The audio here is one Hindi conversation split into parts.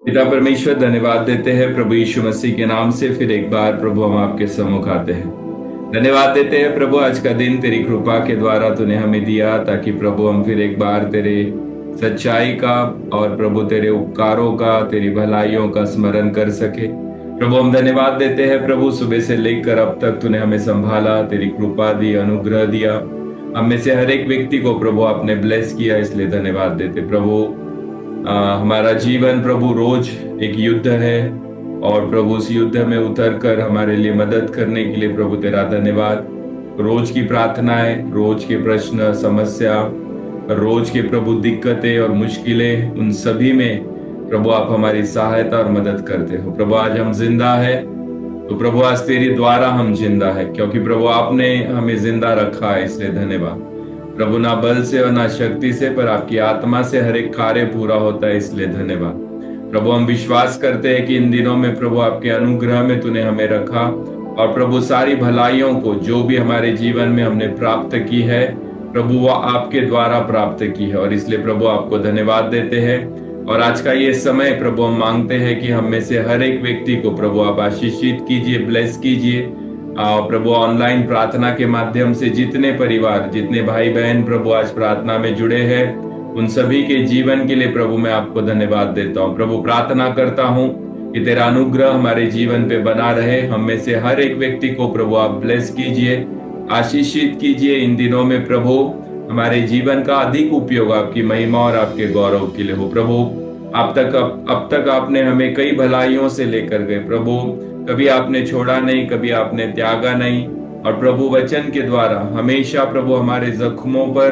पिता परमेश्वर, धन्यवाद देते हैं प्रभु यीशु मसीह के नाम से फिर एक बार प्रभु हम आपके सम्मुख आते हैं। धन्यवाद देते हैं प्रभु, आज का दिन तेरी कृपा के द्वारा तूने हमें दिया ताकि प्रभु हम फिर एक बार तेरे सच्चाई का और प्रभु तेरे उपकारों का, तेरी भलाइयों का स्मरण कर सके। प्रभु हम धन्यवाद देते हैं प्रभु, सुबह से लेकर अब तक तूने हमें संभाला, तेरी कृपा दी, अनुग्रह दिया। हम में से हर एक व्यक्ति को प्रभु आपने ब्लेस किया, इसलिए धन्यवाद देते प्रभु। हमारा जीवन प्रभु रोज एक युद्ध है और प्रभु उस युद्ध में उतर कर हमारे लिए मदद करने के लिए प्रभु तेरा धन्यवाद। रोज की प्रार्थनाएं, रोज के प्रश्न, समस्या, रोज के प्रभु दिक्कतें और मुश्किलें, उन सभी में प्रभु आप हमारी सहायता और मदद करते हो। प्रभु आज हम जिंदा है तो प्रभु आज तेरे द्वारा हम जिंदा है, क्योंकि प्रभु आपने हमें जिंदा रखा है, इसलिए धन्यवाद प्रभु। ना बल से और ना शक्ति से, पर आपकी आत्मा से हर एक कार्य पूरा होता है, इसलिए धन्यवाद प्रभु। हम विश्वास करते हैं कि इन दिनों में प्रभु आपके अनुग्रह में तूने हमें रखा और प्रभु सारी भलाइयों को जो भी हमारे जीवन में हमने प्राप्त की है प्रभु वो आपके द्वारा प्राप्त की है, और इसलिए प्रभु आपको धन्यवाद देते हैं। और आज का ये समय प्रभु हम मांगते हैं कि हम में से हर एक व्यक्ति को प्रभु आप आशीषित कीजिए, ब्लेस कीजिए। प्रभु ऑनलाइन प्रार्थना के माध्यम से जितने परिवार, जितने भाई बहन प्रभु आज प्रार्थना में जुड़े हैं, उन सभी के जीवन के लिए प्रभु मैं आपको धन्यवाद देता हूँ। प्रभु प्रार्थना करता हूँ कि तेरा अनुग्रह हमारे जीवन पे बना रहे। हम में से हर एक व्यक्ति को प्रभु आप ब्लेस कीजिए, आशीषित कीजिए। इन दिनों में प्रभु हमारे जीवन का अधिक उपयोग आपकी महिमा और आपके गौरव के लिए हो। प्रभु अब तक आपने हमें कई भलाइयों से लेकर गए प्रभु, कभी आपने छोड़ा नहीं, कभी आपने त्यागा नहीं। और प्रभु वचन के द्वारा हमेशा प्रभु हमारे जख्मों पर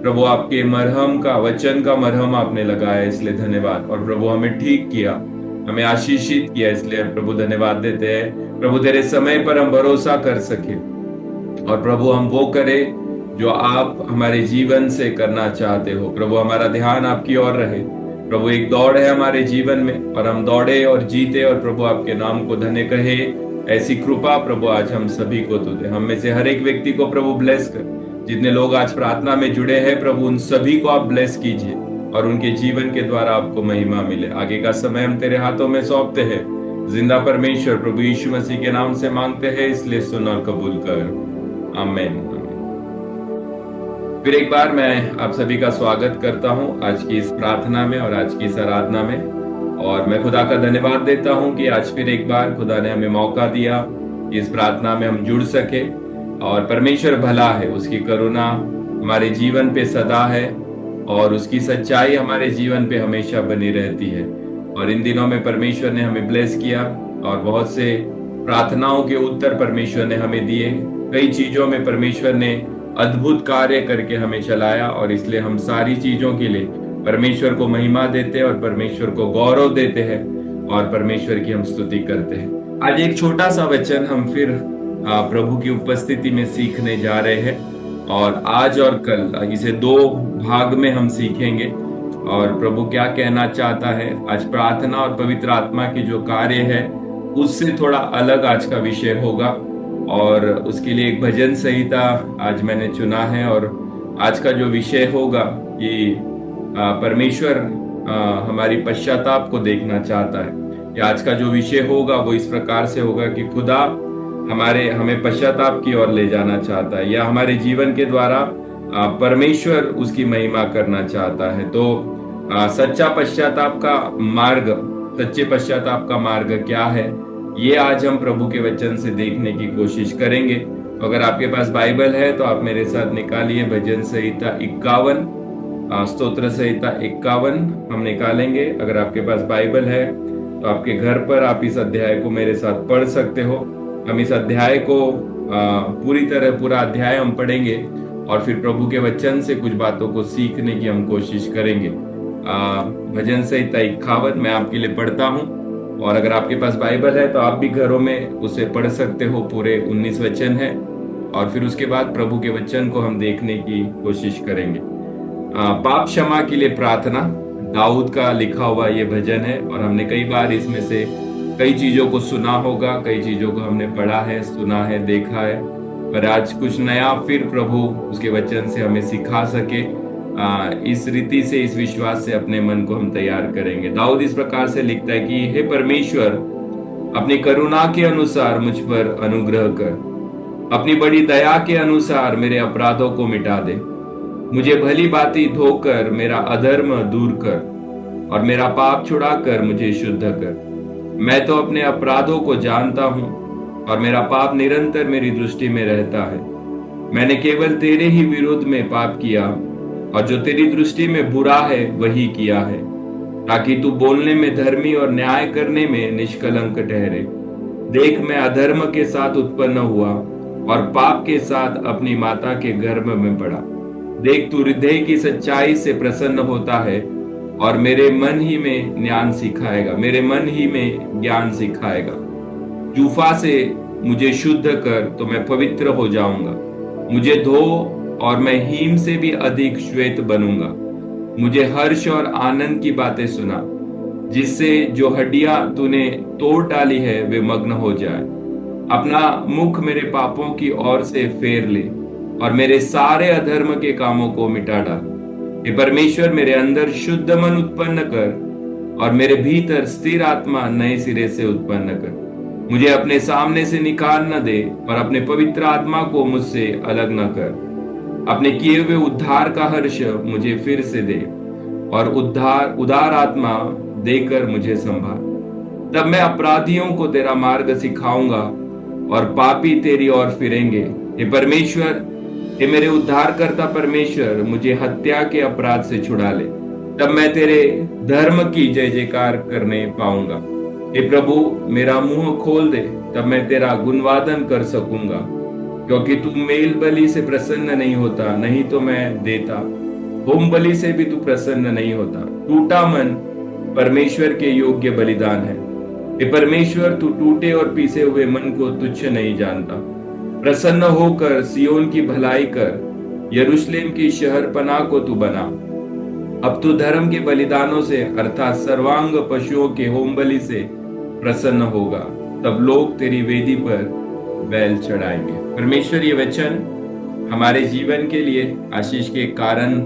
प्रभु आपके मरहम का, वचन का मरहम आपने लगाया, इसलिए धन्यवाद। और प्रभु हमें ठीक किया, हमें आशीषित किया, इसलिए प्रभु धन्यवाद देते हैं। प्रभु तेरे समय पर हम भरोसा कर सके और प्रभु हम वो करें जो आप हमारे जीवन से करना चाहते हो। प्रभु हमारा ध्यान आपकी ओर रहे। प्रभु एक दौड़ है हमारे जीवन में और हम दौड़े और जीते और प्रभु आपके नाम को धन्य कहे, ऐसी कृपा प्रभु आज हम सभी को तो दे। हम में से हर एक व्यक्ति को प्रभु ब्लेस कर। जितने लोग आज प्रार्थना में जुड़े हैं प्रभु उन सभी को आप ब्लेस कीजिए और उनके जीवन के द्वारा आपको महिमा मिले। आगे का समय हम तेरे हाथों में सौंपते हैं। जिंदा परमेश्वर प्रभु यीशु मसीह के नाम से मांगते हैं, इसलिए सुन और कबूल कर, आमीन। फिर एक बार मैं आप सभी का स्वागत करता हूं आज की इस प्रार्थना में और आज की इस आराधना में। और मैं खुदा का धन्यवाद देता हूं कि आज फिर एक बार खुदा ने हमें मौका दिया कि इस प्रार्थना में हम जुड़ सके। और परमेश्वर भला है, उसकी करुणा हमारे जीवन पे सदा है और उसकी सच्चाई हमारे जीवन पे हमेशा बनी रहती है। और इन दिनों में परमेश्वर ने हमें ब्लेस किया और बहुत से प्रार्थनाओं के उत्तर परमेश्वर ने हमें दिए। कई चीजों में परमेश्वर ने अद्भुत कार्य करके हमें चलाया और इसलिए हम सारी चीजों के लिए परमेश्वर को महिमा देते हैं और परमेश्वर को गौरव देते हैं और परमेश्वर की हम स्तुति करते हैं। आज एक छोटा सा वचन हम फिर प्रभु की उपस्थिति में सीखने जा रहे हैं और आज और कल इसे 2 भाग में हम सीखेंगे। और प्रभु क्या कहना चाहता है, आज प्रार्थना और पवित्र आत्मा की जो कार्य है उससे थोड़ा अलग आज का विषय होगा। और उसके लिए एक भजन संहिता आज मैंने चुना है और आज का जो विषय होगा कि परमेश्वर हमारी पश्चाताप को देखना चाहता है। या आज का जो विषय होगा वो इस प्रकार से होगा कि खुदा हमें पश्चाताप की ओर ले जाना चाहता है या हमारे जीवन के द्वारा परमेश्वर उसकी महिमा करना चाहता है। तो सच्चा पश्चाताप का मार्ग, सच्चे पश्चाताप का मार्ग क्या है, ये आज हम प्रभु के वचन से देखने की कोशिश करेंगे। अगर आपके पास बाइबल है तो आप मेरे साथ निकालिए भजन संहिता 51, स्तोत्र संहिता 51 हम निकालेंगे। अगर आपके पास बाइबल है तो आपके घर पर आप इस अध्याय को मेरे साथ पढ़ सकते हो। हम इस अध्याय को पूरा अध्याय हम पढ़ेंगे और फिर प्रभु के वचन से कुछ बातों को सीखने की हम कोशिश करेंगे। भजन संहिता 51 मैं आपके लिए पढ़ता हूँ और अगर आपके पास बाइबल है तो आप भी घरों में उसे पढ़ सकते हो। पूरे 19 वचन है और फिर उसके बाद प्रभु के वचन को हम देखने की कोशिश करेंगे। पाप क्षमा के लिए प्रार्थना, दाऊद का लिखा हुआ ये भजन है और हमने कई बार इसमें से कई चीजों को सुना होगा, कई चीजों को हमने पढ़ा है, सुना है, देखा है। पर आज कुछ नया फिर प्रभु उसके वचन से हमें सिखा सके इस रीति से, इस विश्वास से अपने मन को हम तैयार करेंगे। दाऊद इस प्रकार से लिखता है कि हे परमेश्वर, अपनी करुणा के अनुसार मुझ पर अनुग्रह कर, अपनी बड़ी दया के अनुसार मेरे अपराधों को मिटा दे, मुझे भली भांति धोकर मेरा अधर्म दूर कर और मेरा पाप छुड़ाकर मुझे शुद्ध कर। मैं तो अपने अपराधों को जानता हूं और मेरा पाप निरंतर मेरी दृष्टि में रहता है। मैंने केवल तेरे ही विरोध में पाप किया और जो तेरी दृष्टि में बुरा है वही किया है, ताकि तू बोलने में धर्मी और न्याय करने में निष्कलंक ठहरे। देख, मैं अधर्म के साथ उत्पन्न हुआ और पाप के साथ अपनी माता के गर्भ में पड़ा। देख, तू हृदय की सच्चाई से प्रसन्न होता है और मेरे मन ही में ज्ञान सिखाएगा, मेरे मन ही में ज्ञान सिखाएगा। जूफा से मुझे शुद्ध कर तो मैं पवित्र हो जाऊंगा, मुझे धो और मैं हीम से भी अधिक श्वेत बनूंगा। मुझे हर्ष और आनंद की बातें सुना, जिससे जो हड्डियां तूने तोड़ डाली है वे मग्न हो जाए। अपना मुख मेरे पापों की ओर से फेर ले और मेरे सारे अधर्म के कामों को मिटा डाल। हे परमेश्वर, मेरे अंदर शुद्ध मन उत्पन्न कर और मेरे भीतर स्थिर आत्मा नए सिरे से उत्पन्न कर। मुझे अपने सामने से निकाल न दे और अपने पवित्र आत्मा को मुझसे अलग न कर। अपने किए हुए उद्धार का हर्ष मुझे फिर से दे और उदार आत्मा देकर मुझे संभाल। तब मैं अपराधियों को तेरा मार्ग सिखाऊंगा और पापी तेरी ओर फिरेंगे। हे परमेश्वर, हे मेरे उद्धारकर्ता परमेश्वर, मुझे हत्या के अपराध से छुड़ा ले। तब मैं तेरे धर्म की जय जयकार करने पाऊंगा। हे प्रभु, मेरा मुंह खोल दे, तब मैं तेरा गुणवादन कर सकूंगा। क्योंकि तू मेल बलि से प्रसन्न नहीं होता, नहीं तो मैं देता। होम बलि से भी तू प्रसन्न नहीं होता। टूटा मन परमेश्वर के योग्य बलिदान है। हे परमेश्वर, तू टूटे और पीसे हुए मन को तुच्छ नहीं जानता। प्रसन्न होकर सियोन की भलाई कर, यरूशलेम की शहरपनाह को तू बना। अब तू धर्म के बलिदानों से अर्थात सर्वांग पशुओं के होम बलि से प्रसन्न होगा। तब लोग तेरी वेदी पर बैल चढ़ाएंगे। परमेश्वर, ये वचन हमारे जीवन के लिए आशीष के कारण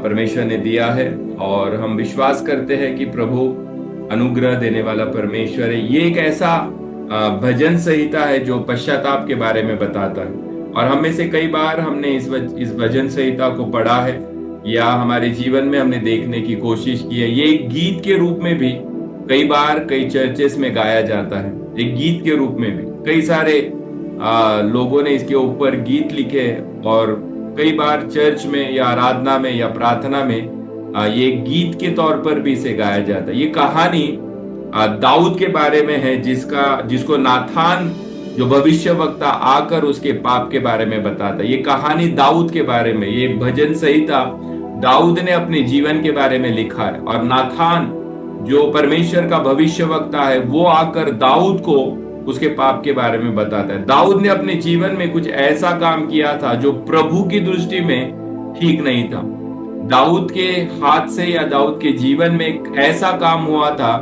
परमेश्वर ने दिया है और हम विश्वास करते हैं कि प्रभु अनुग्रह देने वाला परमेश्वर है। ये एक ऐसा भजन संहिता है जो पश्चाताप के बारे में बताता है और हम में से कई बार हमने इस भजन संहिता को पढ़ा है या हमारे जीवन में हमने देखने की कोशिश की है। ये एक गीत के रूप में भी कई बार कई चर्चेस में गाया जाता है। एक गीत के रूप में भी कई सारे लोगों ने इसके ऊपर गीत लिखे और कई बार चर्च में या आराधना में या प्रार्थना में ये गीत के तौर पर भी इसे गाया जाता है। ये कहानी दाऊद के बारे में है, जिसको नाथान जो भविष्यवक्ता आकर उसके पाप के बारे में बताता है। ये कहानी दाऊद के बारे में, ये भजन संहिता दाऊद ने अपने जीवन के बारे में लिखा है और नाथान जो परमेश्वर का भविष्यवक्ता है वो आकर दाऊद को उसके पाप के बारे में बताता है। दाऊद ने अपने जीवन में कुछ ऐसा काम किया था जो प्रभु की दृष्टि में ठीक नहीं था। दाऊद के हाथ से या दाऊद के जीवन में एक ऐसा काम हुआ था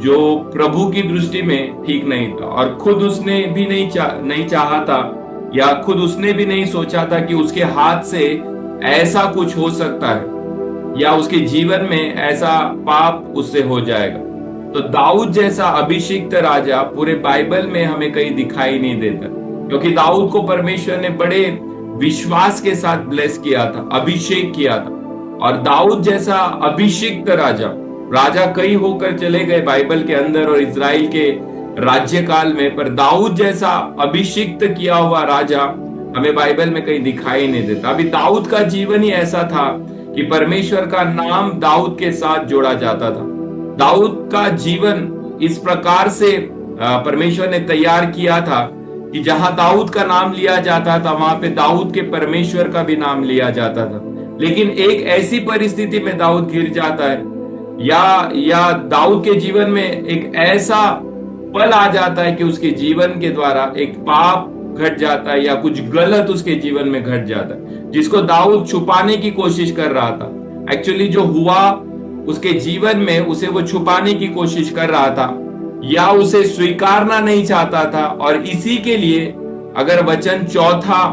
जो प्रभु की दृष्टि में ठीक नहीं था और खुद उसने भी नहीं चाहा था या खुद उसने भी नहीं सोचा था कि उसके हाथ से ऐसा कुछ हो सकता है या उसके जीवन में ऐसा पाप उससे हो जाएगा। तो दाऊद जैसा अभिषिक्त राजा पूरे बाइबल में हमें कहीं दिखाई नहीं देता, क्योंकि दाऊद को परमेश्वर ने बड़े विश्वास के साथ ब्लेस किया था, अभिषेक किया था। और दाऊद जैसा अभिषिक्त राजा कई होकर चले गए बाइबल के अंदर और इजराइल के राज्यकाल में, पर दाऊद जैसा अभिषिक्त किया हुआ राजा हमें बाइबल में कहीं दिखाई नहीं देता। अभी दाऊद का जीवन ही ऐसा था कि परमेश्वर का नाम दाऊद के साथ जोड़ा जाता था। दाऊद का जीवन इस प्रकार से परमेश्वर ने तैयार किया था कि जहां दाऊद का नाम लिया जाता था वहां पे दाऊद के परमेश्वर का भी नाम लिया जाता था। लेकिन एक ऐसी परिस्थिति में दाऊद गिर जाता है या दाऊद के जीवन में एक ऐसा पल आ जाता है कि उसके जीवन के द्वारा एक पाप घट जाता है या कुछ गलत उसके जीवन में घट जाता है, जिसको दाऊद छुपाने की कोशिश कर रहा था। एक्चुअली जो हुआ उसके जीवन में उसे वो छुपाने की कोशिश कर रहा था या उसे स्वीकारना नहीं चाहता था। और इसी के लिए अगर वचन चौथा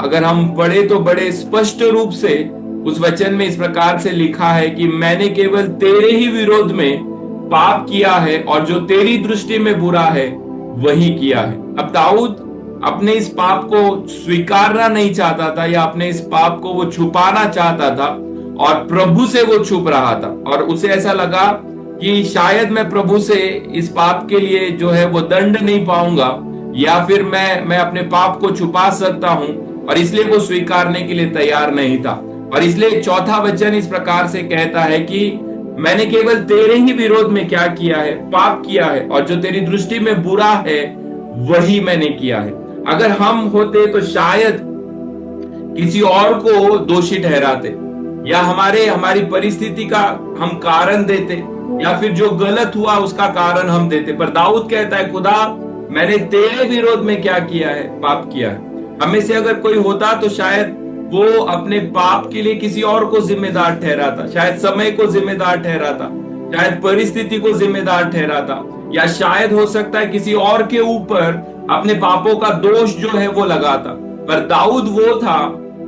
अगर हम पढ़े तो बड़े स्पष्ट रूप से उस वचन में इस प्रकार से लिखा है कि मैंने केवल तेरे ही विरोध में पाप किया है और जो तेरी दृष्टि में बुरा है वही किया है। अब दाऊद अपने इस पाप को स्वीकारना नहीं चाहता था या अपने इस पाप को वो छुपाना चाहता था और प्रभु से वो छुप रहा था, और उसे ऐसा लगा कि शायद मैं प्रभु से इस पाप के लिए जो है वो दंड नहीं पाऊंगा, या फिर मैं अपने पाप को छुपा सकता हूं, और इसलिए वो स्वीकारने के लिए तैयार नहीं था। और इसलिए चौथा वचन इस प्रकार से कहता है कि मैंने केवल तेरे ही विरोध में क्या किया है, पाप किया है, और जो तेरी दृष्टि में बुरा है वही मैंने किया है। अगर हम होते तो शायद किसी और को दोषी ठहराते, या हमारी परिस्थिति का हम कारण देते, या फिर जो गलत हुआ उसका कारण हम देते। पर दाऊद कहता है खुदा मैंने तेरे विरोध में क्या किया है, पाप किया है। हमें से अगर कोई होता तो शायद वो अपने पाप के लिए किसी और को जिम्मेदार ठहराता, शायद समय को जिम्मेदार ठहराता, शायद परिस्थिति को जिम्मेदार ठहराता, या शायद हो सकता है किसी और के ऊपर अपने पापों का दोष जो है वो लगाता। पर दाऊद वो था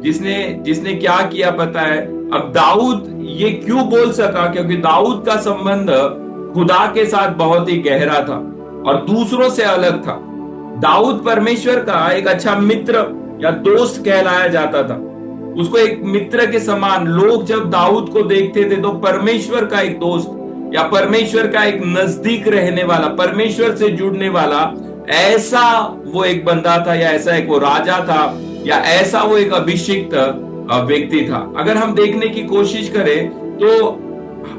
जिसने क्या किया पता है। अब दाऊद ये क्यों बोल सका, क्योंकि दाऊद का संबंध खुदा के साथ बहुत ही गहरा था और दूसरों से अलग था। दाऊद परमेश्वर का एक अच्छा मित्र या दोस्त कहलाया जाता था। उसको एक मित्र के समान लोग जब दाऊद को देखते थे तो परमेश्वर का एक दोस्त या परमेश्वर का एक नजदीक रहने वाला, परमेश्वर से जुड़ने वाला, ऐसा वो एक बंदा था, या ऐसा एक वो राजा था, या ऐसा वो एक अभिषिक्त व्यक्ति था। अगर हम देखने की कोशिश करें तो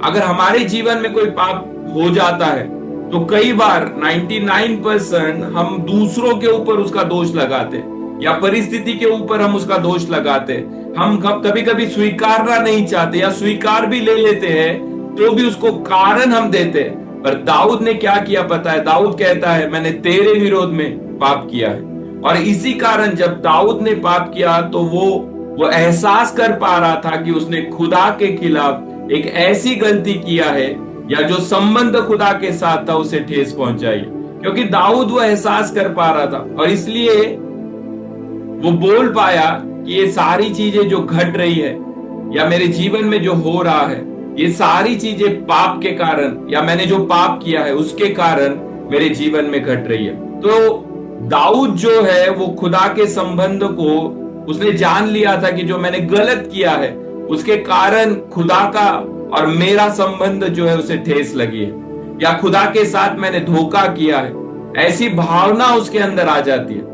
अगर हमारे जीवन में कोई पाप हो जाता है तो कई बार 99% हम दूसरों के ऊपर उसका दोष लगाते, या परिस्थिति के ऊपर हम उसका दोष लगाते। हम कभी कभी स्वीकारना नहीं चाहते, या स्वीकार भी ले लेते हैं तो भी उसको कारण हम देते। पर दाऊद ने क्या किया पता है। दाऊद कहता है मैंने तेरे विरोध में पाप किया है, और इसी कारण जब दाऊद ने पाप किया तो वो एहसास कर पा रहा था कि उसने खुदा के खिलाफ एक ऐसी गलती किया है, या जो संबंध खुदा के साथ था उसे ठेस पहुंचाई। क्योंकि दाऊद वो एहसास कर पा रहा था, और इसलिए वो बोल पाया कि ये सारी चीजें जो घट रही है या मेरे जीवन में जो हो रहा है, ये सारी चीजें पाप के कारण, या मैंने जो पाप किया है उसके कारण मेरे जीवन में घट रही है। तो दाऊद जो है वो खुदा के संबंध को उसने जान लिया था कि जो मैंने गलत किया है उसके कारण खुदा का और मेरा संबंध जो है उसे ठेस लगी है, या खुदा के साथ मैंने धोखा किया है। ऐसी भावना उसके अंदर आ जाती है,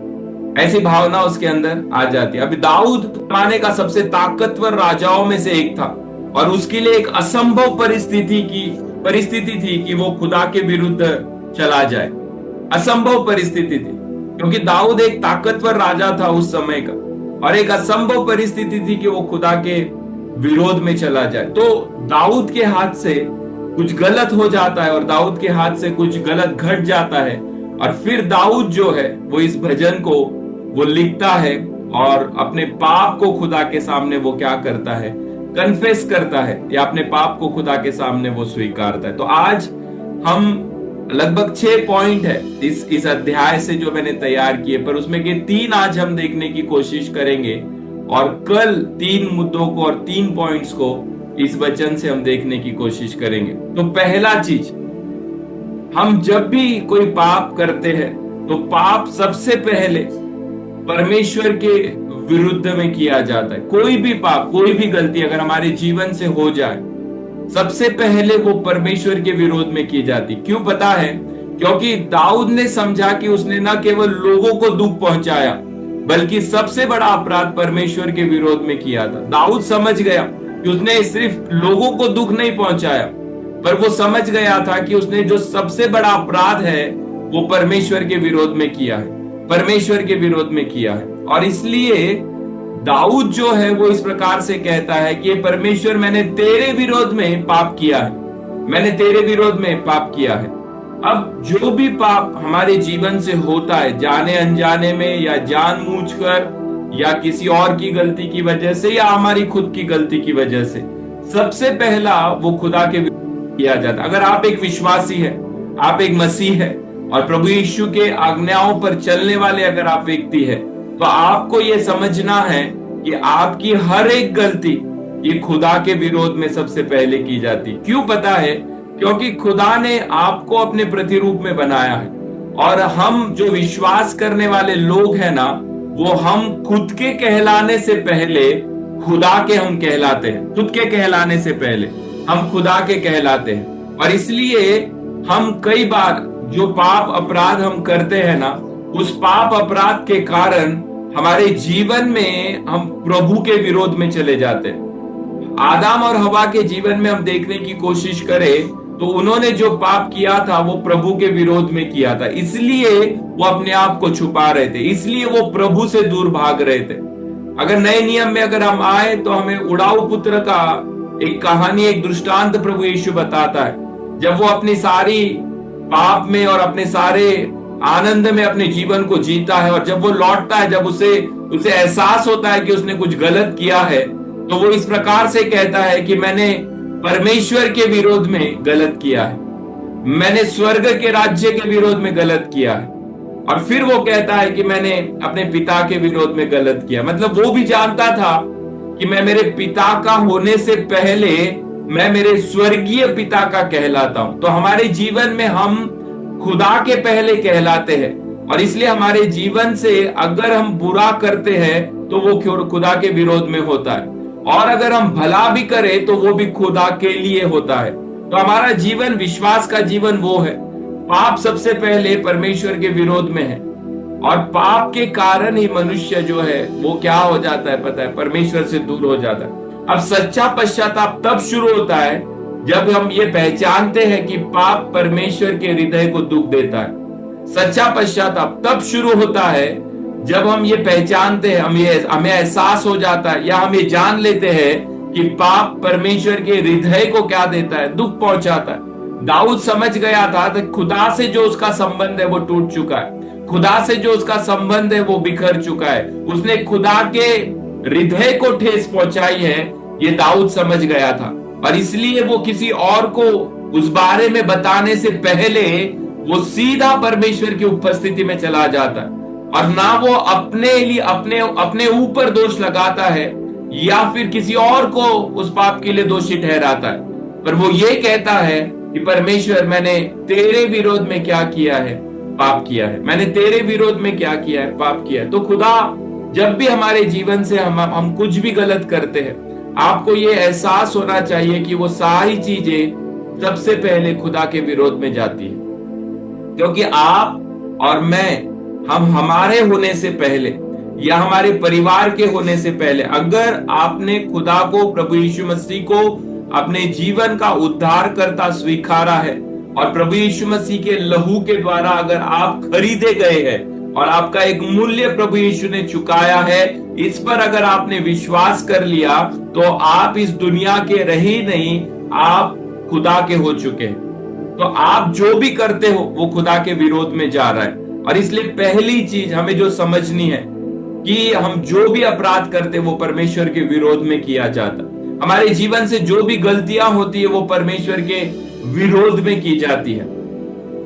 ऐसी भावना उसके अंदर आ जाती है। अभी दाऊद जमाने का सबसे ताकतवर राजाओं में से एक था, और उसके लिए एक असंभव परिस्थिति थी कि वो खुदा के विरुद्ध चला जाए। असंभव परिस्थिति थी, क्योंकि दाऊद एक ताकतवर राजा था उस समय का, और एक असंभव परिस्थिति थी कि वो खुदा के विरोध में चला जाए। तो दाऊद के हाथ से कुछ गलत हो जाता है, और दाऊद के हाथ से कुछ गलत घट जाता है, और फिर दाऊद जो है वो इस भजन को वो लिखता है और अपने पाप को खुदा के सामने वो क्या करता है, कन्फेस करता है, या अपने पाप को खुदा के सामने वो स्वीकारता है। तो आज हम लगभग 6 पॉइंट है इस अध्याय से जो मैंने तैयार किए, पर उसमें के 3 आज हम देखने की कोशिश करेंगे, और कल 3 मुद्दों को और 3 पॉइंट्स को इस वचन से हम देखने की कोशिश करेंगे। तो पहला चीज, हम जब भी कोई पाप करते हैं तो पाप सबसे पहले परमेश्वर के विरुद्ध में किया जाता है। कोई भी पाप, कोई भी गलती अगर हमारे जीवन से हो जाए, सबसे पहले वो परमेश्वर के विरोध में की जाती। क्यों पता है? क्योंकि दाऊद ने समझा कि उसने न केवल लोगों को दुख पहुंचाया, बल्कि सबसे बड़ा अपराध परमेश्वर के विरोध में किया था। दाऊद समझ गया कि उसने सिर्फ लोगों को दुख नहीं पहुंचाया, पर वो समझ गया था कि उसने जो सबसे बड़ा अपराध है वो परमेश्वर के विरोध में किया है, परमेश्वर के विरोध में किया है। और इसलिए दाऊद जो है वो इस प्रकार से कहता है कि परमेश्वर मैंने तेरे विरोध में पाप किया है, मैंने तेरे विरोध में पाप किया है। अब जो भी पाप हमारे जीवन से होता है, जाने अनजाने में या जानबूझकर या किसी और की गलती की वजह से या हमारी खुद की गलती की वजह से, सबसे पहला वो खुदा के विरुद्ध किया जाता। अगर आप एक विश्वासी है, आप एक मसीह है और प्रभु यीशु के आज्ञाओं पर चलने वाले अगर आप व्यक्ति है, तो आपको यह समझना है कि आपकी हर एक गलती ये खुदा के विरोध में सबसे पहले की जाती। क्यों पता है? क्योंकि खुदा ने आपको अपने प्रतिरूप में बनाया है, और हम जो विश्वास करने वाले लोग हैं ना, वो हम खुद के कहलाने से पहले खुदा के हम कहलाते हैं। खुद के कहलाने से पहले हम खुदा के कहलाते हैं। और इसलिए हम कई बार जो पाप अपराध हम करते हैं ना, उस पाप अपराध के कारण हमारे जीवन में हम प्रभु के विरोध में चले जाते हैं। आदम और हवा के जीवन में हम देखने की कोशिश करें तो उन्होंने जो पाप किया था वो प्रभु के विरोध में किया था, इसलिए वो अपने आप को छुपा रहे थे, इसलिए वो प्रभु से दूर भाग रहे थे। अगर नए नियम में अगर हम आए तो हमें उड़ाऊ पुत्र का एक कहानी, एक दृष्टांत प्रभु यीशु बताता है। जब वो अपनी सारी पाप में और अपने सारे आनंद में अपने जीवन को जीता है, और जब वो लौटता है, जब उसे एहसास होता है कि उसने कुछ गलत किया है, तो वो इस प्रकार से कहता है कि मैंने परमेश्वर के विरोध में गलत किया है, मैंने स्वर्ग के राज्य के विरोध में गलत किया है। और फिर वो कहता है कि मैंने अपने पिता के विरोध में गलत किया। मतलब वो भी जानता था कि मैं मेरे पिता का होने से पहले मैं मेरे स्वर्गीय पिता का कहलाता हूं। तो हमारे जीवन में हम खुदा के पहले कहलाते हैं, और इसलिए हमारे जीवन से अगर हम बुरा करते हैं तो वो खुदा के विरोध में होता है, और अगर हम भला भी करें तो वो भी खुदा के लिए होता है। तो हमारा जीवन, विश्वास का जीवन वो है। पाप सबसे पहले परमेश्वर के विरोध में है, और पाप के कारण ही मनुष्य जो है वो क्या हो जाता है पता है? परमेश्वर से दूर हो जाता है। अब सच्चा पश्चाताप तब शुरू होता है जब हम ये पहचानते हैं कि पाप परमेश्वर के हृदय को दुख देता है। सच्चा पश्चाताप तब शुरू होता है जब हम ये पहचानते हैं, हमें एहसास हो जाता है, या हम ये जान लेते हैं कि पाप परमेश्वर के हृदय को क्या देता है? दुख पहुंचाता है। दाऊद समझ गया था कि खुदा से जो उसका संबंध है वो टूट चुका है, खुदा से जो उसका संबंध है वो बिखर चुका है, उसने खुदा के हृदय को ठेस पहुंचाई है, ये दाऊद समझ गया था। और इसलिए वो किसी और को उस बारे में बताने से पहले वो सीधा परमेश्वर की उपस्थिति में चला जाता है, और ना वो अपने लिए अपने ऊपर दोष लगाता है या फिर किसी और को उस पाप के लिए दोषी ठहराता है, पर वो ये कहता है कि परमेश्वर, मैंने तेरे विरोध में क्या किया है? पाप किया है। मैंने तेरे विरोध में क्या किया है? पाप किया है। तो खुदा जब भी हमारे जीवन से हम कुछ भी गलत करते हैं, आपको ये एहसास होना चाहिए कि वो सारी चीजें सबसे पहले खुदा के विरोध में जाती है। क्योंकि आप और मैं, हम हमारे होने से पहले या हमारे परिवार के होने से पहले, अगर आपने खुदा को, प्रभु यीशु मसीह को अपने जीवन का उद्धारकर्ता स्वीकारा है, और प्रभु यीशु मसीह के लहू के द्वारा अगर आप खरीदे गए हैं और आपका एक मूल्य प्रभु यीशु ने चुकाया है, इस पर अगर आपने विश्वास कर लिया तो आप इस दुनिया के रहे नहीं, आप खुदा के हो चुके हैं। तो आप जो भी करते हो वो खुदा के विरोध में जा रहा है। और इसलिए पहली चीज हमें जो समझनी है कि हम जो भी अपराध करते वो परमेश्वर के विरोध में किया जाता। हमारे जीवन से जो भी गलतियां होती है वो परमेश्वर के विरोध में की जाती है।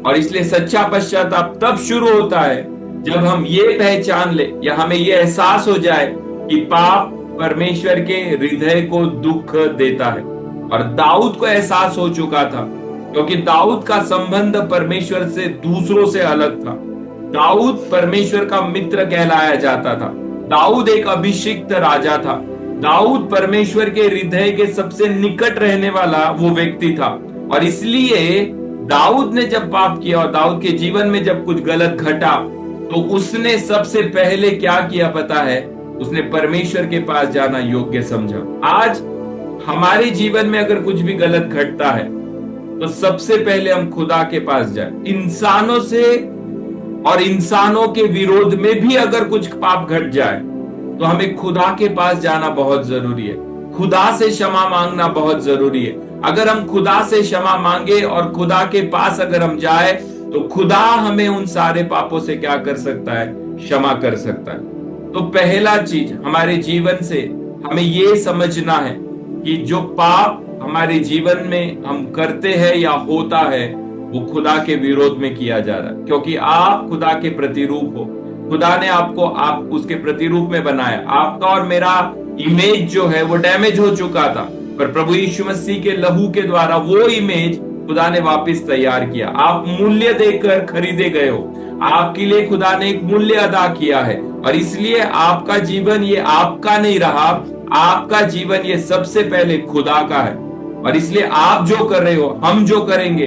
और इसलिए सच्चा पश्चाताप तब शुरू होता है जब हम ये पहचान ले, या हमें ये एहसास हो जाए कि पाप परमेश्वर के हृदय को दुख देता है। और दाऊद को एहसास हो चुका था, क्योंकि दाऊद का संबंध परमेश्वर से दूसरों से अलग था। दाऊद परमेश्वर का मित्र कहलाया जाता था। दाऊद एक अभिषिक्त राजा था। दाऊद परमेश्वर के हृदय के सबसे निकट रहने वाला वो व्यक्ति था। और इसलिए दाऊद ने जब पाप किया और दाऊद के जीवन में जब कुछ गलत घटा, तो उसने सबसे पहले क्या किया पता है? उसने परमेश्वर के पास जाना योग्य समझा। आज हमारे जीवन में अगर कुछ भी गलत घटता है तो सबसे पहले हम खुदा के पास जाए। इंसानों से और इंसानों के विरोध में भी अगर कुछ पाप घट जाए तो हमें खुदा के पास जाना बहुत जरूरी है। खुदा से क्षमा मांगना बहुत जरूरी है। अगर हम खुदा से क्षमा मांगे और खुदा के पास अगर हम जाए तो खुदा हमें उन सारे पापों से क्या कर सकता है? क्षमा कर सकता है। तो पहला चीज हमारे जीवन से हमें ये समझना है कि जो पाप हमारे जीवन में हम करते हैं या होता है वो खुदा के विरोध में किया जा रहा है, क्योंकि आप खुदा के प्रतिरूप हो। खुदा ने आपको आप उसके प्रतिरूप में बनाया। आपका और मेरा इमेज जो है वो डैमेज हो चुका था, पर प्रभु यीशु मसीह के लहू के द्वारा वो इमेज खुदा ने वापस तैयार किया। आप मूल्य देकर खरीदे गए हो, आपके लिए खुदा ने एक मूल्य अदा किया है, और इसलिए आपका जीवन ये आपका नहीं रहा, आपका जीवन ये सबसे पहले खुदा का है। और इसलिए आप जो कर रहे हो, हम जो करेंगे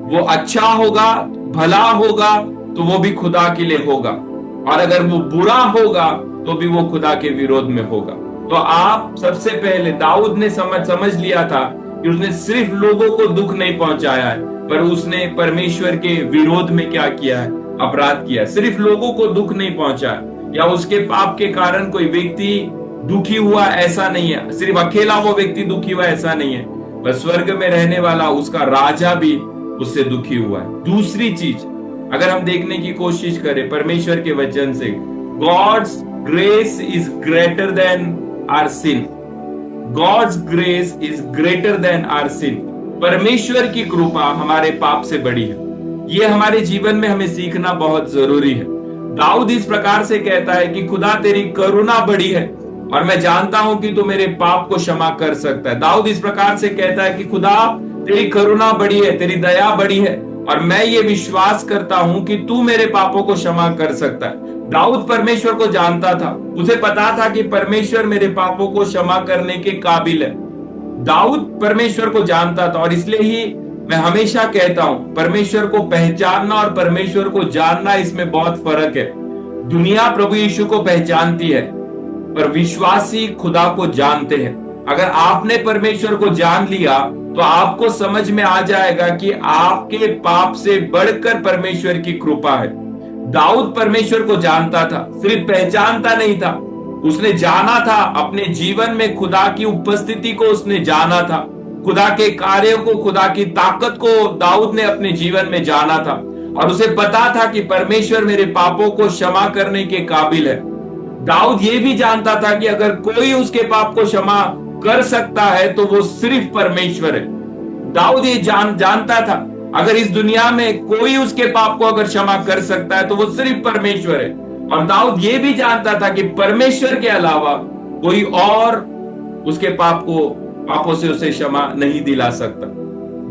वो अच्छा होगा, भला होगा, तो वो भी खुदा के लिए होगा, और अगर वो बुरा होगा तो भी वो खुदा के विरोध में होगा। तो आप सबसे पहले, दाऊद ने समझ लिया था कि उसने सिर्फ लोगों को दुख नहीं पहुंचाया है, पर उसने परमेश्वर के विरोध में क्या किया है, अपराध किया। सिर्फ लोगों को दुख नहीं पहुंचाया, या उसके पाप के कारण कोई व्यक्ति दुखी हुआ ऐसा नहीं है, सिर्फ अकेला वो व्यक्ति दुखी हुआ ऐसा नहीं है, पर स्वर्ग में रहने वाला उसका राजा भी उससे दुखी हुआ है। दूसरी चीज अगर हम देखने की कोशिश करें परमेश्वर के वचन से, God's grace is greater than our sin. God's grace is greater than our sin. परमेश्वर की कृपा हमारे पाप से बड़ी है। ये हमारे जीवन में हमें सीखना बहुत जरूरी है। दाऊद इस प्रकार से कहता है कि खुदा तेरी करुणा बड़ी है, और मैं जानता हूं कि तू मेरे पाप को क्षमा कर सकता है। दाऊद इस प्रकार से कहता है कि खुदा तेरी करुणा बड़ी है, तेरी दया बड़ी है, और मैं ये विश्वास करता हूं कि तू मेरे पापों को क्षमा कर सकता है। दाऊद परमेश्वर को जानता था, उसे पता था कि परमेश्वर मेरे पापों को क्षमा करने के काबिल है। दाऊद परमेश्वर को जानता था, और इसलिए ही मैं हमेशा कहता हूं, परमेश्वर को पहचानना और परमेश्वर को जानना, इसमें बहुत फर्क है। दुनिया प्रभु यीशु को पहचानती है, पर विश्वासी खुदा को जानते हैं। अगर आपने परमेश्वर को जान लिया तो आपको समझ में आ जाएगा कि आपके पाप से बढ़कर परमेश्वर की कृपा है। दाऊद परमेश्वर को जानता था, सिर्फ पहचानता नहीं था, उसने जाना था। अपने जीवन में खुदा की उपस्थिति को उसने जाना था, खुदा के कार्यों को, खुदा की ताकत को दाऊद ने अपने जीवन में जाना था, और उसे पता था कि परमेश्वर मेरे पापों को क्षमा करने के काबिल है। दाऊद ये भी जानता था कि अगर कोई उसके पाप को क्षमा कर सकता है तो वो सिर्फ परमेश्वर है। दाऊद ये जानता था, अगर इस दुनिया में कोई उसके पाप को अगर क्षमा कर सकता है तो वो सिर्फ परमेश्वर है। और दाऊद ये भी जानता था कि परमेश्वर के अलावा कोई और उसके पापों से उसे क्षमा नहीं दिला सकता।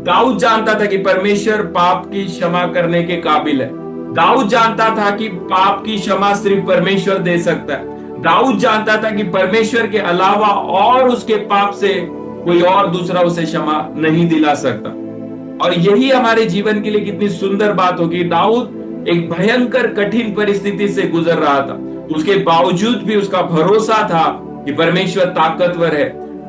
दाऊद जानता था कि परमेश्वर पाप की क्षमा करने के काबिल है। दाऊद जानता था कि पाप की क्षमा सिर्फ परमेश्वर दे सकता है। दाऊद जानता था कि परमेश्वर के अलावा और उसके पाप से कोई और दूसरा उसे क्षमा नहीं दिला सकता। और यही हमारे जीवन के लिए कितनी सुंदर बात होगी। दाऊद एक भयंकर कठिन परिस्थिति से गुजर रहा था, उसके बावजूद भी उसका भरोसा था कि परमेश्वर ताकतवर है,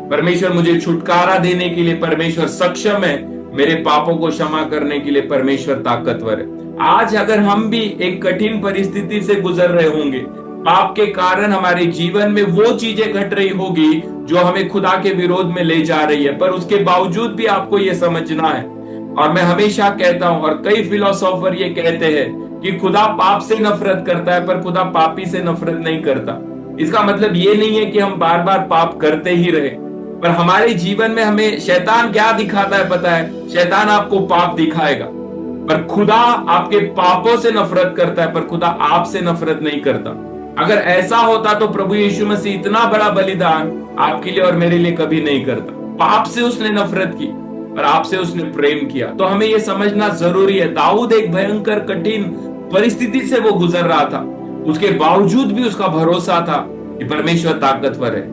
परमेश्वर मुझे छुटकारा देने के लिए परमेश्वर सक्षम है, मेरे पापों को क्षमा करने के लिए परमेश्वर ताकतवर है। आज अगर हम भी एक कठिन परिस्थिति से गुजर रहे होंगे, पाप के कारण हमारे जीवन में वो चीजें घट रही होगी जो हमें खुदा के विरोध में ले जा रही है, पर उसके बावजूद भी आपको ये समझना है। और मैं हमेशा कहता हूं, और कई फिलोसोफर ये कहते हैं कि खुदा पाप से नफरत करता है, पर खुदा पापी से नफरत नहीं करता। इसका मतलब ये नहीं है कि हम बार बार पाप करते ही रहे, पर हमारे जीवन में हमें शैतान क्या दिखाता है पता है? शैतान आपको पाप दिखाएगा, पर खुदा आपके पापों से नफरत करता है, पर खुदा आपसे नफरत नहीं करता। अगर ऐसा होता तो प्रभु यीशु मसीह इतना बड़ा बलिदान आपके लिए और मेरे लिए कभी नहीं करता। पाप से उसने नफरत की, पर आपसे उसने प्रेम किया। तो हमें यह समझना जरूरी है। दाऊद एक भयंकर कठिन परिस्थिति से वो गुजर रहा था, उसके बावजूद भी उसका भरोसा था कि परमेश्वर ताकतवर है,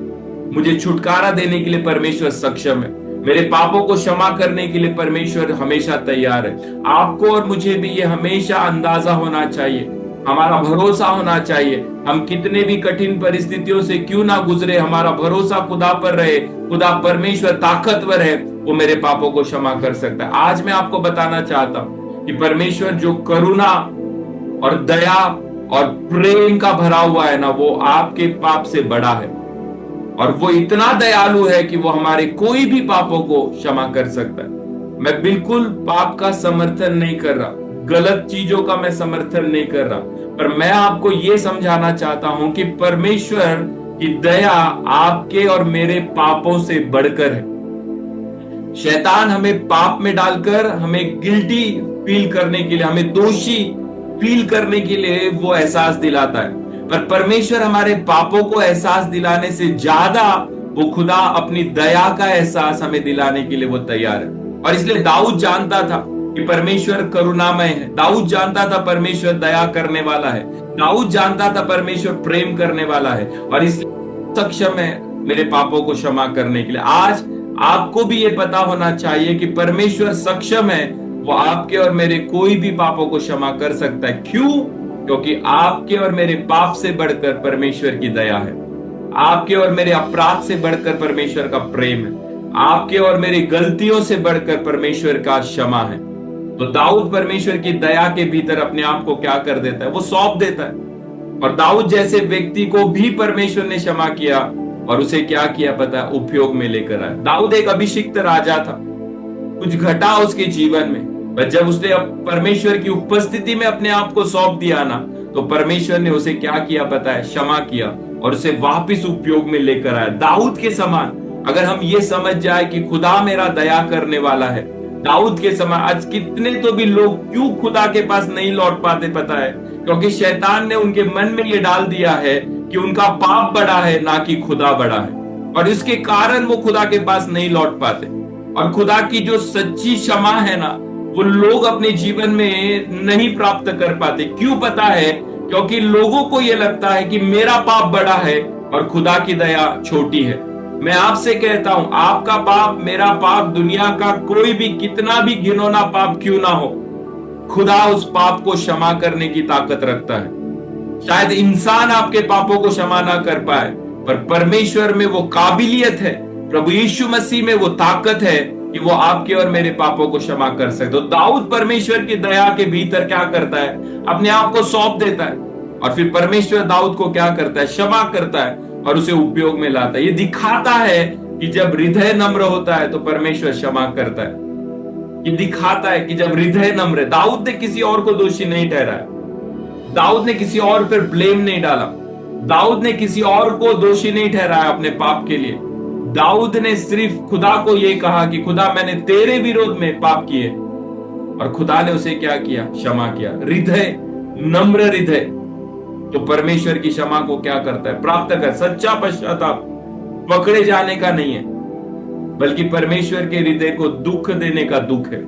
मुझे छुटकारा देने के लिए परमेश्वर सक्षम है, मेरे पापों को क्षमा करने के लिए परमेश्वर हमेशा तैयार है। आपको और मुझे भी ये हमेशा अंदाजा होना चाहिए, हमारा भरोसा होना चाहिए। हम कितने भी कठिन परिस्थितियों से क्यों ना गुजरे, हमारा भरोसा खुदा पर रहे। खुदा परमेश्वर ताकतवर है, वो मेरे पापों को क्षमा कर सकता है। आज मैं आपको बताना चाहता हूं कि परमेश्वर जो करुणा और दया और प्रेम का भरा हुआ है ना, वो आपके पाप से बड़ा है, और वो इतना दयालु है कि वो हमारे कोई भी पापों को क्षमा कर सकता है। मैं बिल्कुल पाप का समर्थन नहीं कर रहा, गलत चीजों का मैं समर्थन नहीं कर रहा, पर मैं आपको यह समझाना चाहता हूं कि परमेश्वर की दया आपके और मेरे पापों से बढ़कर है। शैतान हमें पाप में डालकर हमें गिल्टी फील करने के लिए, हमें दोषी फील करने के लिए वो एहसास दिलाता है, पर परमेश्वर हमारे पापों को एहसास दिलाने से ज्यादा वो खुदा अपनी दया का एहसास हमें दिलाने के लिए वो तैयार है। और इसलिए दाऊद जानता था कि परमेश्वर करुणामय है, दाऊद जानता था परमेश्वर दया करने वाला है, दाऊद जानता था परमेश्वर प्रेम करने वाला है, और इसलिए सक्षम है मेरे पापों को क्षमा करने के लिए। आज आपको भी ये पता होना चाहिए कि परमेश्वर सक्षम है, वो आपके और मेरे कोई भी पापों को क्षमा कर सकता है। क्यों? क्योंकि आपके और मेरे पाप से बढ़कर परमेश्वर की दया है, आपके और मेरे अपराध से बढ़कर परमेश्वर का प्रेम है, आपके और मेरी गलतियों से बढ़कर परमेश्वर का क्षमा है। तो दाऊद परमेश्वर की दया के भीतर अपने आप को क्या कर देता है? वो सौंप देता है। और दाऊद जैसे व्यक्ति को भी परमेश्वर ने क्षमा किया और उसे क्या किया पता है? उपयोग में लेकर आया। दाऊद एक अभिषिक्त राजा था, कुछ घटा उसके जीवन में, पर जब उसने परमेश्वर की उपस्थिति में अपने आप को सौंप दिया ना, तो परमेश्वर ने उसे क्या किया पता है? क्षमा किया और उसे वापस उपयोग में लेकर आया। दाऊद के समान अगर हम ये समझ जाए कि खुदा मेरा दया करने वाला है, दाऊद के समान आज कितने तो भी लोग क्यों खुदा के पास नहीं लौट पाते पता है? क्योंकि शैतान ने उनके मन में ये डाल दिया है कि उनका पाप बड़ा है, ना कि खुदा बड़ा है, और इसके कारण वो खुदा के पास नहीं लौट पाते। और खुदा की जो सच्ची क्षमा है ना, वो लोग अपने जीवन में नहीं प्राप्त कर पाते। क्यों पता है? क्योंकि लोगों को ये लगता है कि मेरा पाप बड़ा है और खुदा की दया छोटी है। मैं आपसे कहता हूं, आपका पाप, मेरा पाप, दुनिया का कोई भी कितना भी घिनौना पाप क्यों ना हो, खुदा उस पाप को क्षमा करने की ताकत रखता है। शायद इंसान आपके पापों को क्षमा ना कर पाए, पर परमेश्वर में वो काबिलियत है, प्रभु यीशु मसीह में वो ताकत है कि वो आपके और मेरे पापों को क्षमा कर सकते। तो दाऊद परमेश्वर की दया के भीतर क्या करता है? अपने आप को सौंप देता है, और फिर परमेश्वर दाऊद को क्या करता है? क्षमा करता है और उसे उपयोग में लाता है। ये दिखाता है कि जब हृदय नम्र होता है तो परमेश्वर क्षमा करता है। ये दिखाता है कि जब हृदय नम्र है। दाऊद ने किसी और को दोषी नहीं ठहराया, दाऊद ने किसी और पर ब्लेम नहीं डाला, दाऊद ने किसी और को दोषी नहीं ठहराया अपने पाप के लिए। दाऊद ने सिर्फ खुदा को यह कहा कि खुदा मैंने तेरे विरोध में पाप किए, और खुदा ने उसे क्या किया? क्षमा किया। हृदय, नम्र हृदय तो परमेश्वर की क्षमा को क्या करता है? प्राप्त कर। सच्चा पश्चाताप पकड़े जाने का नहीं है, बल्कि परमेश्वर के हृदय को दुख देने का दुख है।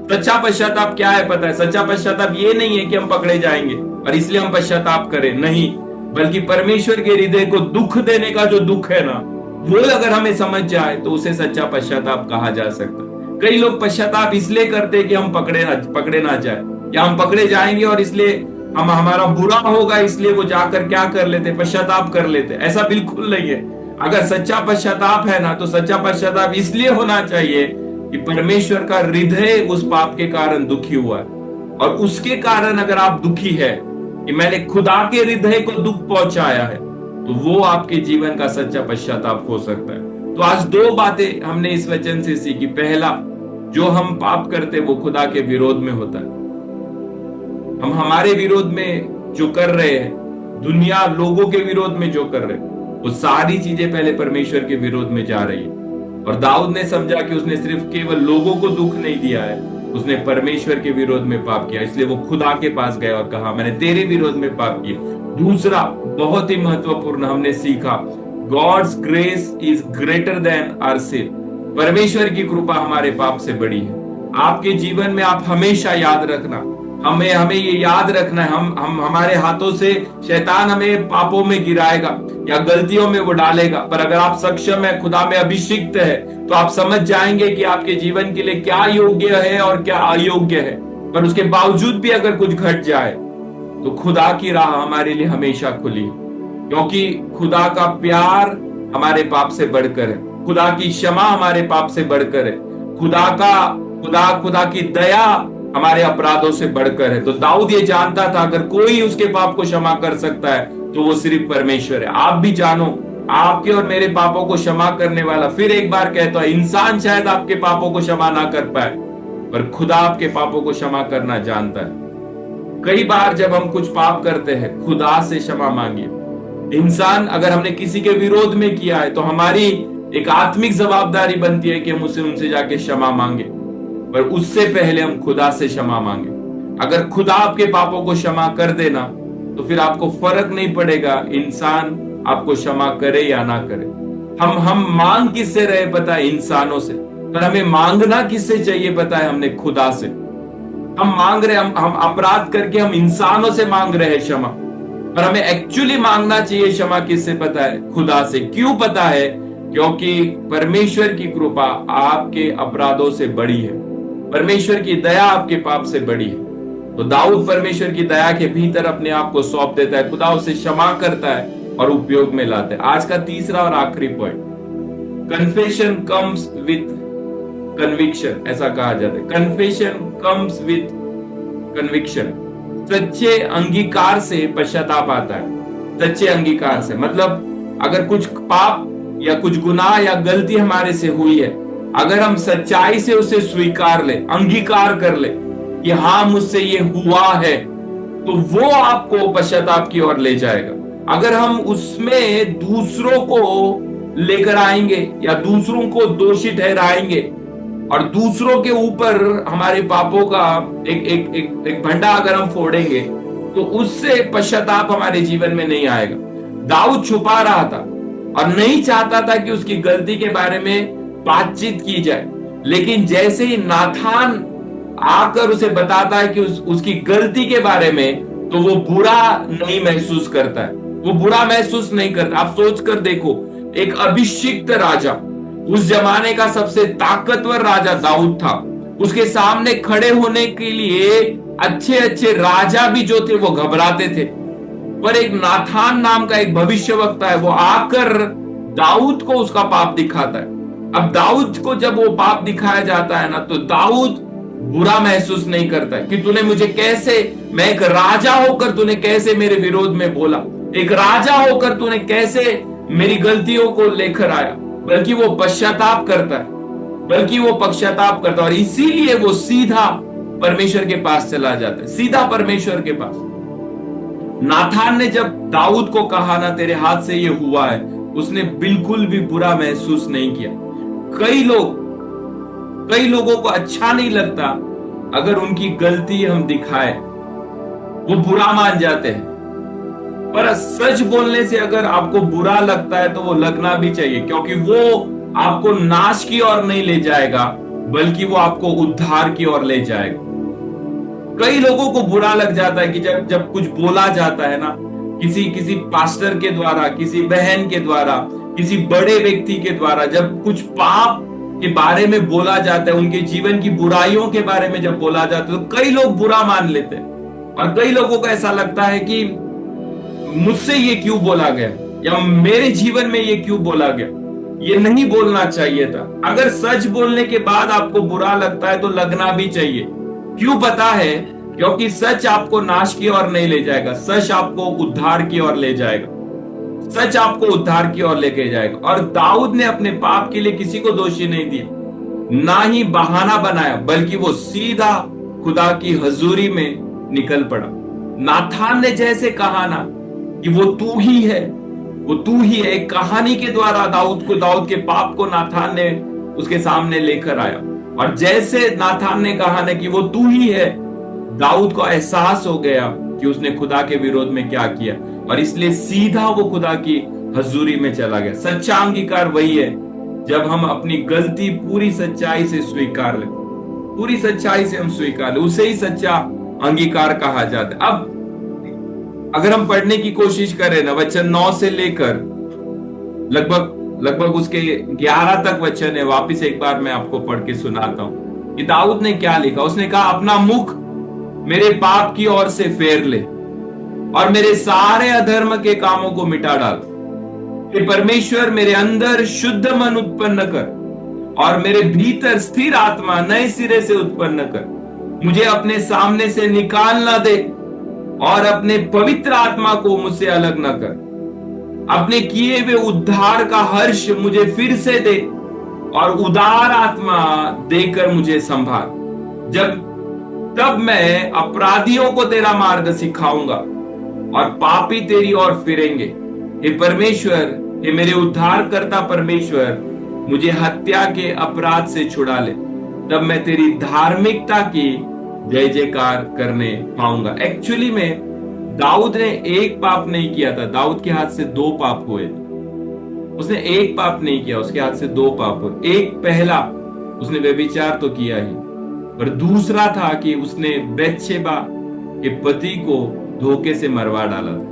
सच्चा पश्चाताप क्या है पता है? सच्चा पश्चाताप ये नहीं है कि हम पकड़े जाएंगे और इसलिए हम पश्चाताप करें, नहीं, बल्कि परमेश्वर के हृदय को दुख देने का जो दुख है ना, वो अगर हमें समझ जाए तो उसे सच्चा पश्चाताप कहा जा सकता है। कई लोग पश्चाताप इसलिए करते हैं कि हम पकड़े ना जाए, या हम पकड़े जाएंगे और इसलिए हम हमारा बुरा होगा, इसलिए वो जाकर क्या कर लेते? पश्चाताप कर लेते। ऐसा बिल्कुल नहीं है। अगर सच्चा पश्चाताप है ना, तो सच्चा पश्चाताप इसलिए होना चाहिए कि परमेश्वर का हृदय उस पाप के कारण दुखी हुआ है, और उसके कारण अगर आप दुखी है कि मैंने खुदा के हृदय को दुख पहुंचाया है, तो वो आपके जीवन का सच्चा पश्चाताप हो सकता है। तो आज दो बातें हमने इस वचन से सीखी। पहला, जो हम पाप करते वो खुदा के विरोध में होता है। हम हमारे विरोध में जो कर रहे हैं, दुनिया लोगों के विरोध में जो कर रहे हैं, वो सारी चीजें पहले परमेश्वर के विरोध में जा रही है। और दाऊद ने समझा कि उसने सिर्फ केवल लोगों को दुख नहीं दिया है, उसने परमेश्वर के विरोध में पाप किया, इसलिए वो खुदा के पास गया और कहा मैंने तेरे विरोध में पाप किया। दूसरा, बहुत ही महत्वपूर्ण हमने सीखा, God's grace is greater than our sin. परमेश्वर की कृपा हमारे पाप से बड़ी है। आपके जीवन में आप हमेशा याद रखना, हमें ये याद रखना है, हम हमारे हाथों से शैतान हमें पापों में गिराएगा या गलतियों में वो डालेगा, पर अगर आप सक्षम है, खुदा में अभिषिक्त है, तो आप समझ जाएंगे कि आपके जीवन के लिए क्या योग्य है और क्या अयोग्य है। पर उसके बावजूद भी अगर कुछ घट जाए तो खुदा की राह हमारे लिए हमेशा खुली, क्योंकि खुदा का प्यार हमारे पाप से बढ़कर है, खुदा की क्षमा हमारे पाप से बढ़कर है, खुदा की दया हमारे अपराधों से बढ़कर है। तो दाऊद ये जानता था अगर कोई उसके पाप को क्षमा कर सकता है तो वो सिर्फ परमेश्वर है। आप भी जानो, आपके और मेरे पापों को क्षमा करने वाला, फिर एक बार कहता है, इंसान शायद आपके पापों को क्षमा ना कर पाए, पर खुदा आपके पापों को क्षमा करना जानता है। कई बार जब हम कुछ पाप करते हैं, खुदा से क्षमा मांगिए। इंसान अगर हमने किसी के विरोध में किया है तो हमारी एक आत्मिक जवाबदारी बनती है कि हम उनसे जाके क्षमा मांगे, पर उससे पहले हम खुदा से क्षमा मांगे। अगर खुदा आपके पापों को क्षमा कर देना तो फिर आपको फर्क नहीं पड़ेगा इंसान आपको क्षमा करे या ना करे। हम मांग किससे रहे पता है? इंसानों से। पर हमें मांगना किससे चाहिए पता है? हमने खुदा से। हम मांग रहे, हम अपराध करके हम इंसानों से मांग रहे हैं क्षमा, पर हमें एक्चुअली मांगना चाहिए क्षमा किससे पता है? खुदा से। क्यों पता है? क्योंकि परमेश्वर की कृपा आपके अपराधों से बड़ी है, परमेश्वर की दया आपके पाप से बड़ी है। तो दाऊद परमेश्वर की दया के भीतर अपने आप को सौंप देता है, खुदा उसे क्षमा करता है और उपयोग में लाता है। आज का तीसरा और आखिरी point, confession comes with conviction, ऐसा कहा जाता है। कन्फेशन कम्स विथ कन्विक्शन, सच्चे अंगीकार से पश्चाताप आता है। सच्चे अंगीकार से मतलब अगर कुछ पाप या कुछ गुनाह या गलती हमारे से हुई है, अगर हम सच्चाई से उसे स्वीकार ले, अंगीकार कर ले कि हाँ मुझसे ये हुआ है, तो वो आपको पश्चाताप की ओर ले जाएगा। अगर हम उसमें दूसरों को लेकर आएंगे या दूसरों को दोषी ठहराएंगे और दूसरों के ऊपर हमारे पापों का एक भंडा अगर हम फोड़ेंगे, तो उससे पश्चाताप हमारे जीवन में नहीं आएगा। दाऊद छुपा रहा था और नहीं चाहता था कि उसकी गलती के बारे में बातचीत की जाए, लेकिन जैसे ही नाथान आकर उसे बताता है कि उसकी गलती के बारे में, तो वो बुरा नहीं महसूस करता है, वो बुरा महसूस नहीं करता। आप सोच कर देखो, एक अभिषिक्त राजा, उस जमाने का सबसे ताकतवर राजा दाऊद था, उसके सामने खड़े होने के लिए अच्छे अच्छे राजा भी जो थे वो घबराते थे। पर एक नाथान नाम का एक भविष्यवक्ता है, वो आकर दाऊद को उसका पाप दिखाता है। अब दाऊद को जब वो पाप दिखाया जाता है ना, तो दाऊद बुरा महसूस नहीं करता है कि तूने मुझे कैसे, मैं एक राजा होकर तूने कैसे मेरे विरोध में बोला, एक राजा होकर तूने कैसे मेरी गलतियों को लेकर आया, बल्कि वो पश्चाताप करता है, बल्कि वो पश्चाताप करता है। और इसीलिए वो सीधा परमेश्वर के पास चला जाता है, सीधा परमेश्वर के पास। नाथान ने जब दाऊद को कहा ना तेरे हाथ से ये हुआ है, उसने बिल्कुल भी बुरा महसूस नहीं किया। कई लोगों को अच्छा नहीं लगता अगर उनकी गलती हम दिखाए, वो बुरा मान जाते हैं। पर सच बोलने से अगर आपको बुरा लगता है तो वो लगना भी चाहिए, क्योंकि वो आपको नाश की ओर नहीं ले जाएगा, बल्कि वो आपको उद्धार की ओर ले जाएगा। कई लोगों को बुरा लग जाता है कि जब कुछ बोला जाता है ना, किसी पास्टर के द्वारा, किसी बहन के द्वारा, किसी बड़े व्यक्ति के द्वारा, जब कुछ पाप के बारे में बोला जाता है, उनके जीवन की बुराइयों के बारे में जब बोला जाता है, तो कई लोग बुरा मान लेते हैं। और कई लोगों को ऐसा लगता है कि मुझसे ये क्यों बोला गया, या मेरे जीवन में ये क्यों बोला गया, ये नहीं बोलना चाहिए था। अगर सच बोलने के बाद आपको बुरा लगता है तो लगना भी चाहिए। क्यों पता है? क्योंकि सच आपको नाश की ओर नहीं ले जाएगा, सच आपको उद्धार की ओर ले जाएगा, सच आपको उद्धार की ओर लेके जाएगा। और दाऊद ने अपने पाप के लिए किसी को दोषी नहीं दिया, ना ही बहाना बनाया, बल्कि वो सीधा खुदा की हजूरी में निकल पड़ा। नाथान ने जैसे कहा ना कि वो तू ही है, वो तू ही है, एक कहानी के द्वारा दाऊद के पाप को नाथान ने उसके सामने लेकर आया। और जैसे नाथान ने कहा ना कि वो तू ही है, दाऊद को एहसास हो गया कि उसने खुदा के विरोध में क्या किया, और इसलिए सीधा वो खुदा की हजूरी में चला गया। सच्चा अंगीकार वही है जब हम अपनी गलती पूरी सच्चाई से स्वीकार लें, पूरी सच्चाई से हम स्वीकार लें, उसे ही सच्चा अंगीकार कहा जाता है। अब अगर हम पढ़ने की कोशिश करें ना, वचन 9 से लेकर लगभग उसके 11 तक वचन है, वापिस एक बार मैं आपको पढ़ के सुनाता हूं कि दाऊद ने क्या लिखा। उसने कहा, अपना मुख मेरे पाप की ओर से फेर ले और मेरे सारे अधर्म के कामों को मिटा डाल। कि परमेश्वर मेरे अंदर शुद्ध मन उत्पन्न कर और मेरे भीतर स्थिर आत्मा नए सिरे से उत्पन्न कर। मुझे अपने सामने से निकाल ना दे और अपने पवित्र आत्मा को मुझसे अलग ना कर। अपने किए हुए उद्धार का हर्ष मुझे फिर से दे और उदार आत्मा देकर मुझे संभाल। तब मैं अपराधियों को तेरा मार्ग सिखाऊंगा और पापी तेरी ओर फिरेंगे। हे परमेश्वर, हे मेरे उद्धार करता परमेश्वर, मुझे हत्या के अपराध से छुड़ा ले, तब मैं तेरी धार्मिकता की जय जयकार करने पाऊंगा। एक्चुअली में दाऊद ने एक पाप नहीं किया था, दाऊद के हाथ से दो पाप हुए। उसने एक पाप नहीं किया, उसके हाथ से दो पाप हुए। एक पहला, उसने व्यभिचार तो किया ही, पर दूसरा था कि उसने बेतशेबा के पति को धोखे से मरवा डाला था।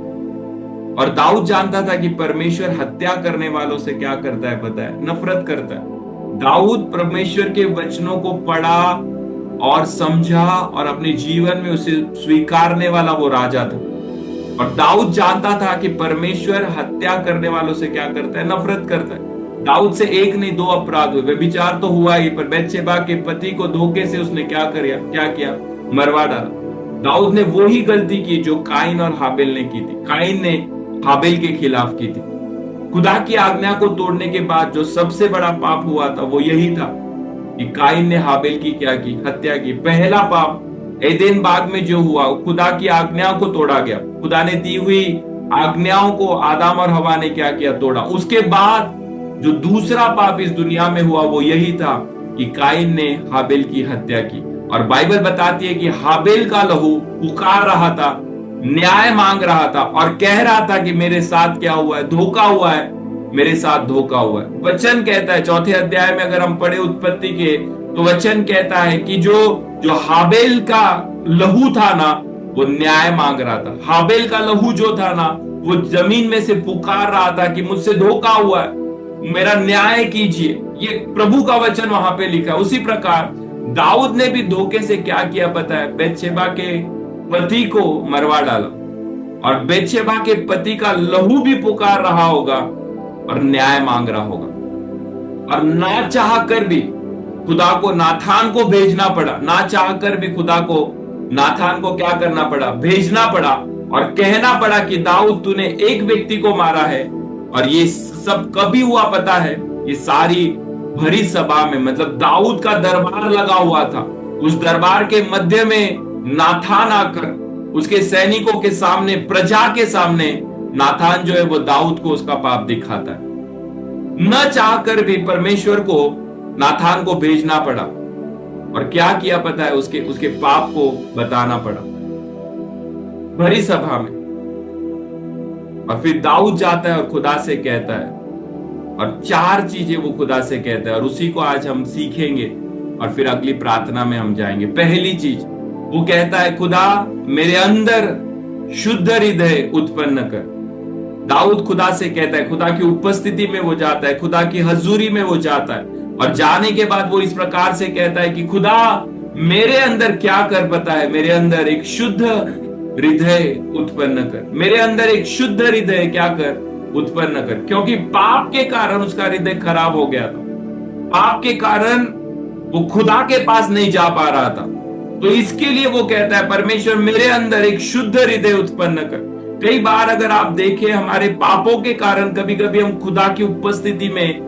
और दाऊद जानता था कि परमेश्वर हत्या करने वालों से क्या करता है पता है? नफरत करता है। दाऊद परमेश्वर के वचनों को पढ़ा और समझा और अपने जीवन में उसे स्वीकारने वाला वो राजा था। और दाऊद जानता था कि परमेश्वर हत्या करने वालों से क्या करता है? नफरत करता है। दाऊद से एक नहीं दो अपराध हुए, व्यभिचार तो हुआ ही, पर बेतशेबा के पति को धोखे से उसने क्या किया? मरवा डाला। दाऊद ने वही गलती की जो काइन और हाबिल ने की थी। काइन ने हाबिल के खिलाफ की थी। खुदा की आज्ञा को तोड़ने के बाद जो सबसे बड़ा पाप हुआ था वो यही था कि काइन ने हाबिल की क्या की? हत्या की। पहला पाप एदेन बाग में जो हुआ, खुदा की आज्ञा को तोड़ा गया। खुदा ने दी हुई आज्ञाओं को आदम और हवा ने क्या किया? तोड़ा। उसके बाद जो दूसरा पाप इस दुनिया में हुआ वो यही था कि काइन ने हाबिल की हत्या की। और बाइबल बताती है कि हाबिल का लहू पुकार रहा था, न्याय मांग रहा था और कह रहा था कि मेरे साथ क्या हुआ है? धोखा हुआ है, मेरे साथ धोखा हुआ है। वचन कहता है 4थे अध्याय में, अगर हम पढ़े उत्पत्ति के, तो वचन कहता है कि जो हाबिल का लहू था ना, वो न्याय मांग रहा था। हाबिल का लहू जो था ना, वो जमीन में से पुकार रहा था कि मुझसे धोखा हुआ है, मेरा न्याय कीजिए। ये प्रभु का वचन वहां पे लिखा है। उसी प्रकार दाऊद ने भी धोखे से क्या किया पता है? बेतशेबा के पति को मरवा डाला। और बेतशेबा के पति का लहू भी पुकार रहा होगा और न्याय मांग रहा होगा। और ना चाह कर भी खुदा को नाथान को भेजना पड़ा। ना चाह कर भी खुदा को नाथान को क्या करना पड़ा? भेजना पड़ा और कहना पड़ा कि दाऊद तूने एक व्यक्ति को मारा है। और ये सब कभी हुआ पता है? ये सारी भरी सभा में, मतलब दाऊद का दरबार लगा हुआ था। उस दरबार के मध्य में नाथान आकर उसके सैनिकों के सामने, प्रजा के सामने, नाथान जो है वो दाऊद को उसका पाप दिखाता है। न चाहकर भी परमेश्वर को नाथान को भेजना पड़ा। और क्या किया पता है? उसके पाप को बताना पड़ा भरी सभा में। और फिर दाऊद जाता है और खुदा से कहता है, और 4 चीजें वो खुदा से कहता है, और उसी को आज हम सीखेंगे और फिर अगली प्रार्थना में हम जाएंगे। पहली चीज वो कहता है, खुदा मेरे अंदर शुद्ध हृदय उत्पन्न कर। दाऊद खुदा से कहता है, खुदा की उपस्थिति में वो जाता है, खुदा की हजूरी में वो जाता है। और जाने के बाद वो इस प्रकार से कहता है कि खुदा मेरे अंदर क्या कर पता है? मेरे अंदर एक शुद्ध हृदय उत्पन्न कर। मेरे अंदर एक शुद्ध हृदय क्या कर? उत्पन्न कर। क्योंकि पाप के कारण उसका हृदय खराब हो गया था। पाप के कारण वो खुदा के पास नहीं जा पा रहा था। तो इसके लिए वो कहता है, परमेश्वर मेरे अंदर एक शुद्ध हृदय उत्पन्न कर। कई बार अगर आप देखें, हमारे पापों के कारण कभी कभी हम खुदा की उपस्थिति में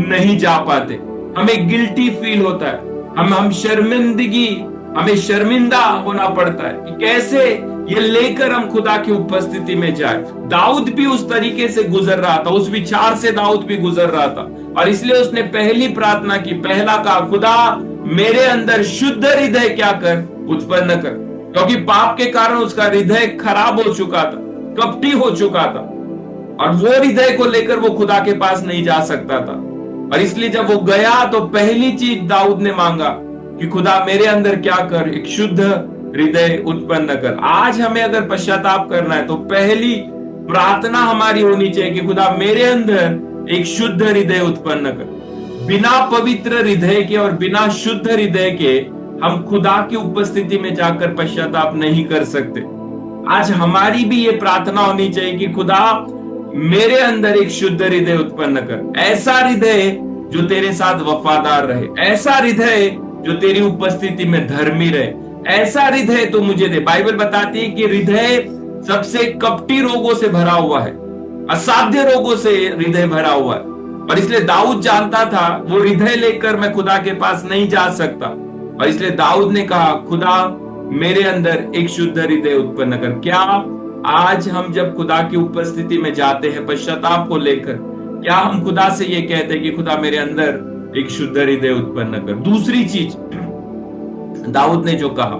नहीं जा पाते। हमें गिल्टी फील होता है, हमें शर्मिंदा होना पड़ता है कि कैसे ये लेकर हम खुदा की उपस्थिति में जाए। दाऊद भी उस तरीके से गुजर रहा था, उस विचार से दाऊद भी गुजर रहा था। और इसलिए उसने पहली प्रार्थना की, पहला कहा, खुदा मेरे अंदर शुद्ध हृदय क्या कर? उत्पन्न कर। क्योंकि पाप के कारण उसका हृदय खराब हो चुका था, कपटी हो चुका था, और वो हृदय को लेकर वो खुदा के पास नहीं जा सकता था। और इसलिए जब वो गया तो पहली चीज दाऊद ने मांगा कि खुदा मेरे अंदर क्या कर? एक शुद्ध हृदय उत्पन्न कर। आज हमें अगर पश्चाताप करना है तो पहली प्रार्थना हमारी होनी चाहिए कि खुदा मेरे अंदर एक शुद्ध हृदय उत्पन्न कर। बिना पवित्र हृदय के और बिना शुद्ध हृदय के हम खुदा की उपस्थिति में जाकर पश्चाताप नहीं कर सकते। आज हमारी भी ये प्रार्थना होनी चाहिए कि खुदा मेरे अंदर एक शुद्ध हृदय उत्पन्न कर। ऐसा हृदय जो तेरे साथ वफादार रहे, ऐसा हृदय जो तेरी उपस्थिति में धर्मी रहे, ऐसा हृदय तो मुझे दे। बाइबल बताती है कि हृदय सबसे कपटी रोगों से भरा हुआ है, असाध्य रोगों से हृदय भरा हुआ है। और इसलिए दाऊद जानता था वो हृदय लेकर मैं खुदा के पास नहीं जा सकता। और इसलिए दाऊद ने कहा, खुदा मेरे अंदर एक शुद्ध हृदय उत्पन्न कर। क्या आज हम जब खुदा की उपस्थिति में जाते हैं पश्चाताप को लेकर, क्या हम खुदा से ये कहते हैं कि खुदा मेरे अंदर एक शुद्ध हृदय उत्पन्न कर? दूसरी चीज दाऊद ने जो कहा,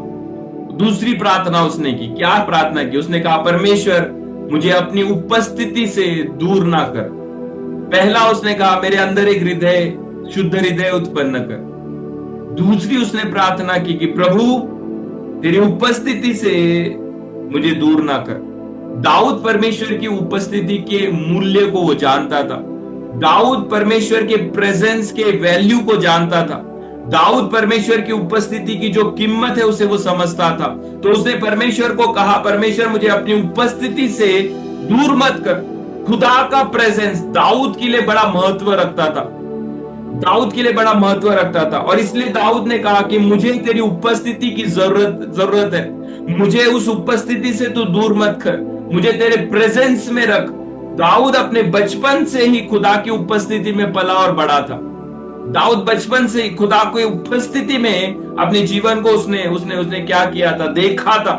दूसरी प्रार्थना उसने की। क्या प्रार्थना की? उसने कहा परमेश्वर मुझे अपनी उपस्थिति से दूर ना कर। पहला उसने कहा मेरे अंदर एक हृदय, शुद्ध हृदय उत्पन्न कर। दूसरी उसने प्रार्थना की कि प्रभु तेरी उपस्थिति से मुझे दूर ना कर। दाऊद परमेश्वर की उपस्थिति के मूल्य को वो जानता था। दाऊद परमेश्वर के प्रेजेंस के वैल्यू को जानता था। दाऊद परमेश्वर की उपस्थिति की जो कीमत है उसे वो समझता था। तो उसने परमेश्वर को कहा परमेश्वर मुझे अपनी उपस्थिति से दूर मत कर। खुदा का प्रेजेंस दाऊद के लिए बड़ा महत्व रखता था। दाऊद के लिए बड़ा महत्व रखता था और इसलिए दाऊद ने कहा कि मुझे तेरी उपस्थिति की जरूरत है। मुझे उस उपस्थिति से तू दूर मत कर, मुझे तेरे प्रेजेंस में रख। दाऊद अपने बचपन से ही खुदा की उपस्थिति में पला और बड़ा था। दाऊद बचपन से ही खुदा की उपस्थिति में अपने जीवन को उसने क्या किया था, देखा था।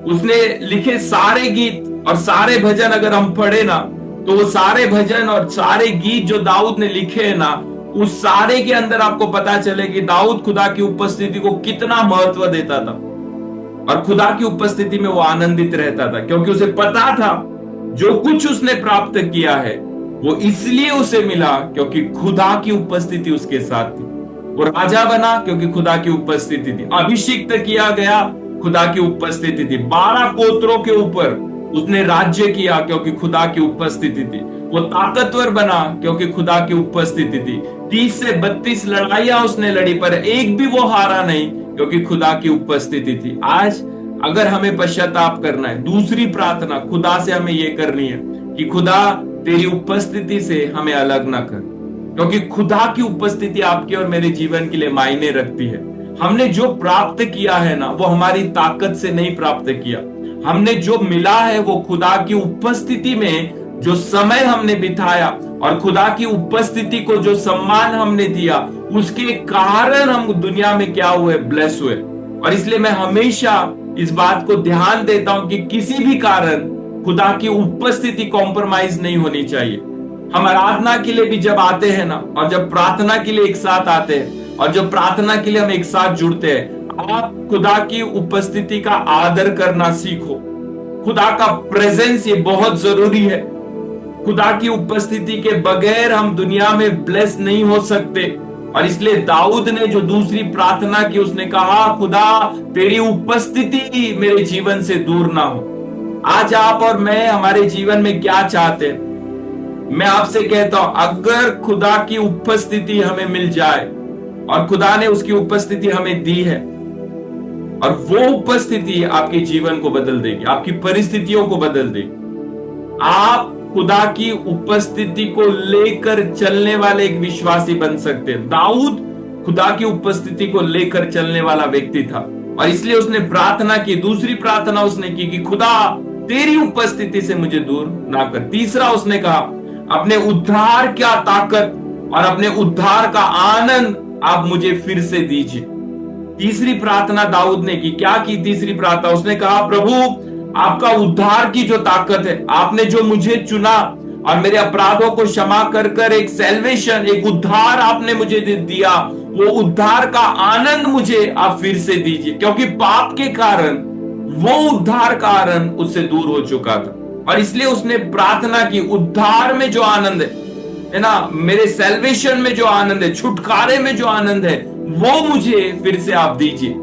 उसने लिखे सारे गीत और सारे भजन अगर हम पढ़े ना, तो वो सारे भजन और सारे गीत जो दाऊद ने लिखे हैं ना, उस सारे के अंदर आपको पता चले कि दाऊद खुदा की उपस्थिति को कितना महत्व देता था और खुदा की उपस्थिति में वो आनंदित रहता था, क्योंकि उसे पता था जो कुछ उसने प्राप्त किया है वो इसलिए उसे मिला क्योंकि खुदा की उपस्थिति उसके साथ थी। वो राजा बना क्योंकि खुदा की उपस्थिति थी। अभिषिक्त किया गया, खुदा की उपस्थिति थी। 12 गोत्रों के ऊपर उसने राज्य किया क्योंकि खुदा की उपस्थिति थी। वो ताकतवर बना क्योंकि खुदा की उपस्थिति थी। 30 से 32 लड़ाइयां उसने लड़ी पर एक भी वो हारा नहीं क्योंकि खुदा की उपस्थिति थी। आज अगर हमें पश्चाताप करना है, दूसरी प्रार्थना खुदा से हमें ये करनी है कि खुदा तेरी उपस्थिति से हमें अलग ना कर, क्योंकि खुदा की उपस्थिति आपके और मेरे जीवन के लिए मायने रखती है। हमने जो प्राप्त किया है ना, वो हमारी ताकत से नहीं प्राप्त किया। हमने जो मिला है वो खुदा की उपस्थिति में जो समय हमने बिताया और खुदा की उपस्थिति को जो सम्मान हमने दिया, उसके कारण हम दुनिया में क्या हुए, ब्लेस हुए। और इसलिए मैं हमेशा इस बात को ध्यान देता हूं कि किसी भी कारण खुदा की उपस्थिति कॉम्प्रोमाइज नहीं होनी चाहिए। हम आराधना के लिए भी जब आते हैं ना, और जब प्रार्थना के लिए एक साथ आते हैं और जब प्रार्थना के लिए हम एक साथ जुड़ते हैं, आप खुदा की उपस्थिति का आदर करना सीखो। खुदा का प्रेजेंस ये बहुत जरूरी है। खुदा की उपस्थिति के बगैर हम दुनिया में ब्लेस नहीं हो सकते। और इसलिए दाऊद ने जो दूसरी प्रार्थना की, उसने कहा खुदा तेरी उपस्थिति मेरे जीवन से दूर ना हो। आज आप और मैं हमारे जीवन में क्या चाहते हैं? मैं आपसे कहता हूं, अगर खुदा की उपस्थिति हमें मिल जाए, और खुदा ने उसकी उपस्थिति हमें दी है, और वो उपस्थिति आपके जीवन को बदल देगी, आपकी परिस्थितियों को बदल देगी। आप खुदा की उपस्थिति को लेकर चलने वाले एक विश्वासी बन सकते हैं। दाऊद खुदा की उपस्थिति को लेकर चलने वाला व्यक्ति था और इसलिए उसने प्रार्थना की। दूसरी प्रार्थना उसने की कि खुदा तेरी उपस्थिति से मुझे दूर ना कर। तीसरा उसने कहा अपने उद्धार का ताकत और अपने उद्धार का आनंद आप मुझे फिर से दीजिए। तीसरी प्रार्थना दाऊद ने की। क्या की तीसरी प्रार्थना? उसने कहा प्रभु आपका उद्धार की जो ताकत है, आपने जो मुझे चुना और मेरे अपराधों को क्षमा कर कर एक सैल्वेशन, एक उद्धार आपने मुझे दिया, वो उद्धार का आनंद मुझे आप फिर से दीजिए, क्योंकि पाप के कारण वो उद्धार का आनंद उससे दूर हो चुका था। और इसलिए उसने प्रार्थना की, उद्धार में जो आनंद है ना, मेरे सैल्वेशन में जो आनंद है, छुटकारे में जो आनंद है, वो मुझे फिर से आप दीजिए।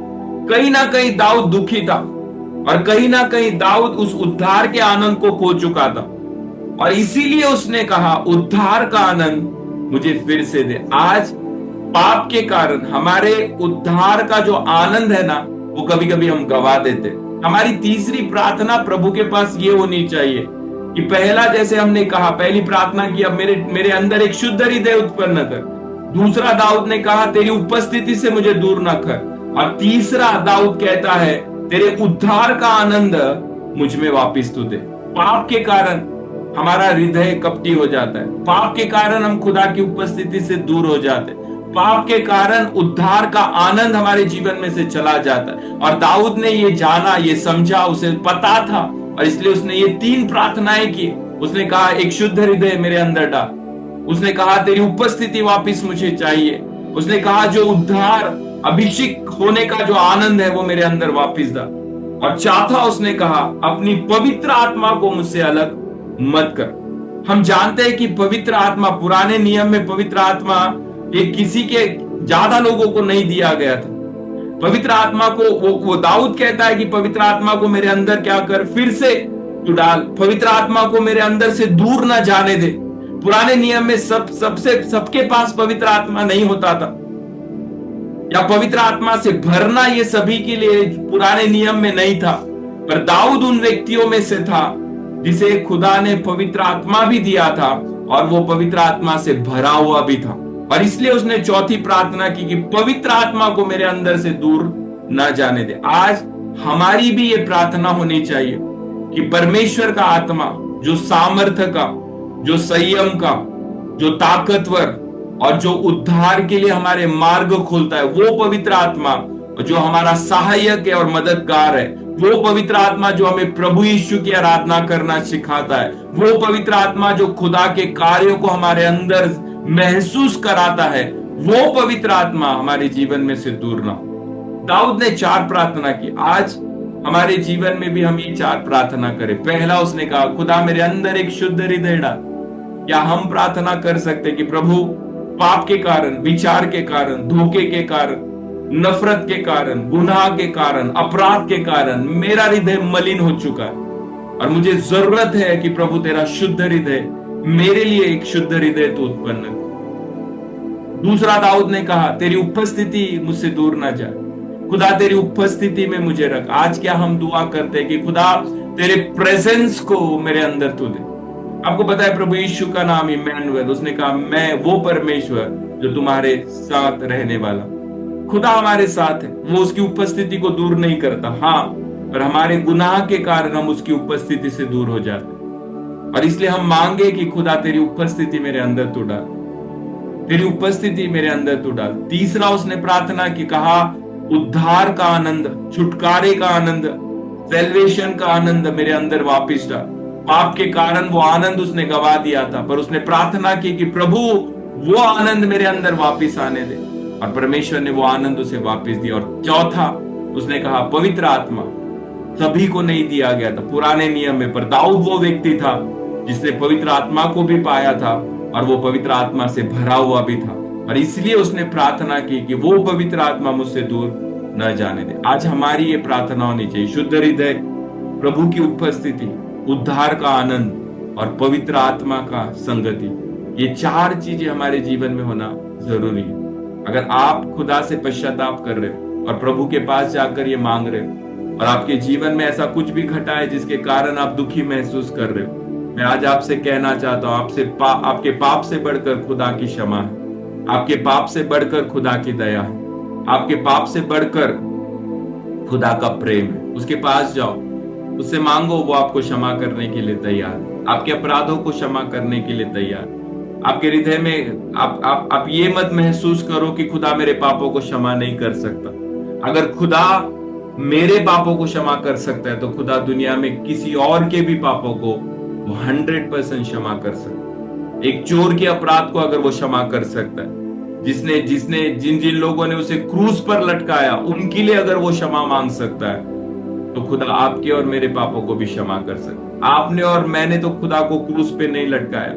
कहीं ना कहीं दाऊद दुखी था और कहीं ना कहीं दाऊद उस उद्धार के आनंद को खो चुका था और इसीलिए उसने कहा उद्धार का आनंद मुझे फिर से दे। आज पाप के कारण हमारे उद्धार का जो आनंद है ना, वो कभी कभी हम गवा देते। हमारी तीसरी प्रार्थना प्रभु के पास ये होनी चाहिए कि पहला, जैसे हमने कहा, पहली प्रार्थना की, अब मेरे अंदर एक शुद्ध हृदय उत्पन्न कर। दूसरा दाऊद ने कहा तेरी उपस्थिति से मुझे दूर ना कर। और तीसरा दाऊद कहता है तेरे उद्धार का आनंद मुझ में वापिस तू दे। पाप के कारण हमारा हृदय कपटी हो जाता है। पाप के कारण हम खुदा की उपस्थिति से दूर हो जाते हैं। पाप के कारण उद्धार का आनंद हमारे जीवन में से चला जाता है। और दाऊद ने ये जाना, ये समझा, उसे पता था और इसलिए उसने ये 3 प्रार्थनाएं की। उसने कहा एक शुद्ध हृदय मेरे अंदर डाल। उसने कहा तेरी उपस्थिति वापिस मुझे चाहिए। उसने कहा जो उद्धार अभिषेक होने का जो आनंद है वो मेरे अंदर वापस दा। और चौथा उसने कहा, अपनी पवित्र आत्मा को मुझसे अलग मत कर। हम जानते हैं कि पवित्र आत्मा, पुराने नियम में पवित्र आत्मा ये किसी के ज्यादा लोगों को नहीं दिया गया था। पवित्र आत्मा को वो दाऊद कहता है कि पवित्र आत्मा को मेरे अंदर क्या कर, फिर से तू डाल, पवित्र आत्मा को मेरे अंदर से दूर ना जाने दे। पुराने नियम में सबके पास पवित्र आत्मा नहीं होता था, या पवित्र आत्मा से भरना ये सभी के लिए पुराने नियम में नहीं था। पर दाऊद उन व्यक्तियों में से था जिसे खुदा ने पवित्र आत्मा भी दिया था और वो पवित्र आत्मा से भरा हुआ भी था। और इसलिए उसने चौथी प्रार्थना की कि पवित्र आत्मा को मेरे अंदर से दूर ना जाने दे। आज हमारी भी ये प्रार्थना होनी चाहिए कि परमेश्वर का आत्मा, जो सामर्थ्य का, जो संयम का, जो ताकतवर और जो उद्धार के लिए हमारे मार्ग खोलता है, वो पवित्र आत्मा जो हमारा सहायक है और मददगार है, वो पवित्र आत्मा जो हमें प्रभु यीशु की आराधना करना सिखाता है, वो पवित्र आत्मा जो खुदा के कार्यों को हमारे अंदर महसूस कराता है, वो पवित्र आत्मा हमारे जीवन में से दूर ना हो। दाऊद ने 4 प्रार्थना की। आज हमारे जीवन में भी हम ये 4 प्रार्थना करें। पहला उसने कहा, खुदा मेरे अंदर एक शुद्ध हृदय डाल। क्या हम प्रार्थना कर सकते कि प्रभु, पाप के कारण, विचार के कारण, धोखे के कारण, नफरत के कारण, गुनाह के कारण, अपराध के कारण मेरा हृदय मलिन हो चुका है और मुझे जरूरत है कि प्रभु तेरा शुद्ध हृदय, मेरे लिए एक शुद्ध हृदय तू उत्पन्न कर। दूसरा दाऊद ने कहा, तेरी उपस्थिति मुझसे दूर ना जाए। खुदा तेरी उपस्थिति में मुझे रख। आज क्या हम दुआ करते हैं कि खुदा तेरे प्रेजेंस को मेरे अंदर तू दे। आपको पता है प्रभु यीशु का नाम इम्मानुएल, उसने कहा मैं वो परमेश्वर जो तुम्हारे साथ रहने वाला। खुदा हमारे साथ है, वो उसकी उपस्थिति को दूर नहीं करता। हाँ, पर हमारे गुनाह के कारण हम उसकी उपस्थिति से दूर हो जाते हैं। और इसलिए हम मांगे कि खुदा तेरी उपस्थिति मेरे अंदर तू डाल, तेरी उपस्थिति मेरे अंदर तू डाल। तीसरा उसने प्रार्थना की, कहा उद्धार का आनंद, छुटकारे का आनंद, सेल्वेशन का आनंद मेरे अंदर वापिस डाल। पाप के कारण वो आनंद उसने गवा दिया था, पर उसने प्रार्थना की कि प्रभु वो आनंद मेरे अंदर वापिस आने दे, और परमेश्वर ने वो आनंद उसे वापिस दिया। और चौथा उसने कहा, पवित्र आत्मा सभी को नहीं दिया गया था पुराने नियम में, पर दाऊद वो व्यक्ति था जिसने पवित्र आत्मा को भी पाया था और वो पवित्र आत्मा से भरा हुआ भी था। और इसलिए उसने प्रार्थना की कि वो पवित्र आत्मा मुझसे दूर न जाने दे। आज हमारी ये प्रार्थना होनी चाहिए, शुद्ध हृदय, प्रभु की उपस्थिति, उद्धार का आनंद और पवित्र आत्मा का संगति। ये 4 चीजें हमारे जीवन में होना जरूरी है। अगर आप खुदा से पश्चाताप कर रहे हो और प्रभु के पास जाकर ये मांग रहे हो और आपके जीवन में ऐसा कुछ भी घटा है जिसके कारण आप दुखी महसूस कर रहे हो, मैं आज आपसे कहना चाहता हूं, आपके पाप से बढ़कर खुदा की क्षमा है, आपके पाप से बढ़कर खुदा की दया है, आपके पाप से बढ़कर खुदा का प्रेम है। उसके पास जाओ, उससे मांगो, वो आपको क्षमा करने के लिए तैयार है, आपके अपराधों को क्षमा करने के लिए तैयार है। आपके हृदय में आप ये मत महसूस करो कि खुदा मेरे पापों को क्षमा नहीं कर सकता। अगर खुदा मेरे पापों को क्षमा कर सकता है तो खुदा दुनिया में किसी और के भी पापों को 100% क्षमा कर सकता है। एक चोर के अपराध को अगर वो क्षमा कर सकता है, जिन लोगों ने उसे क्रूस पर लटकाया उनके लिए अगर वो क्षमा मांग सकता है, तो खुदा आपके और मेरे पापों को भी क्षमा कर सकता है। आपने और मैंने तो खुदा को क्रूस पे नहीं लटकाया,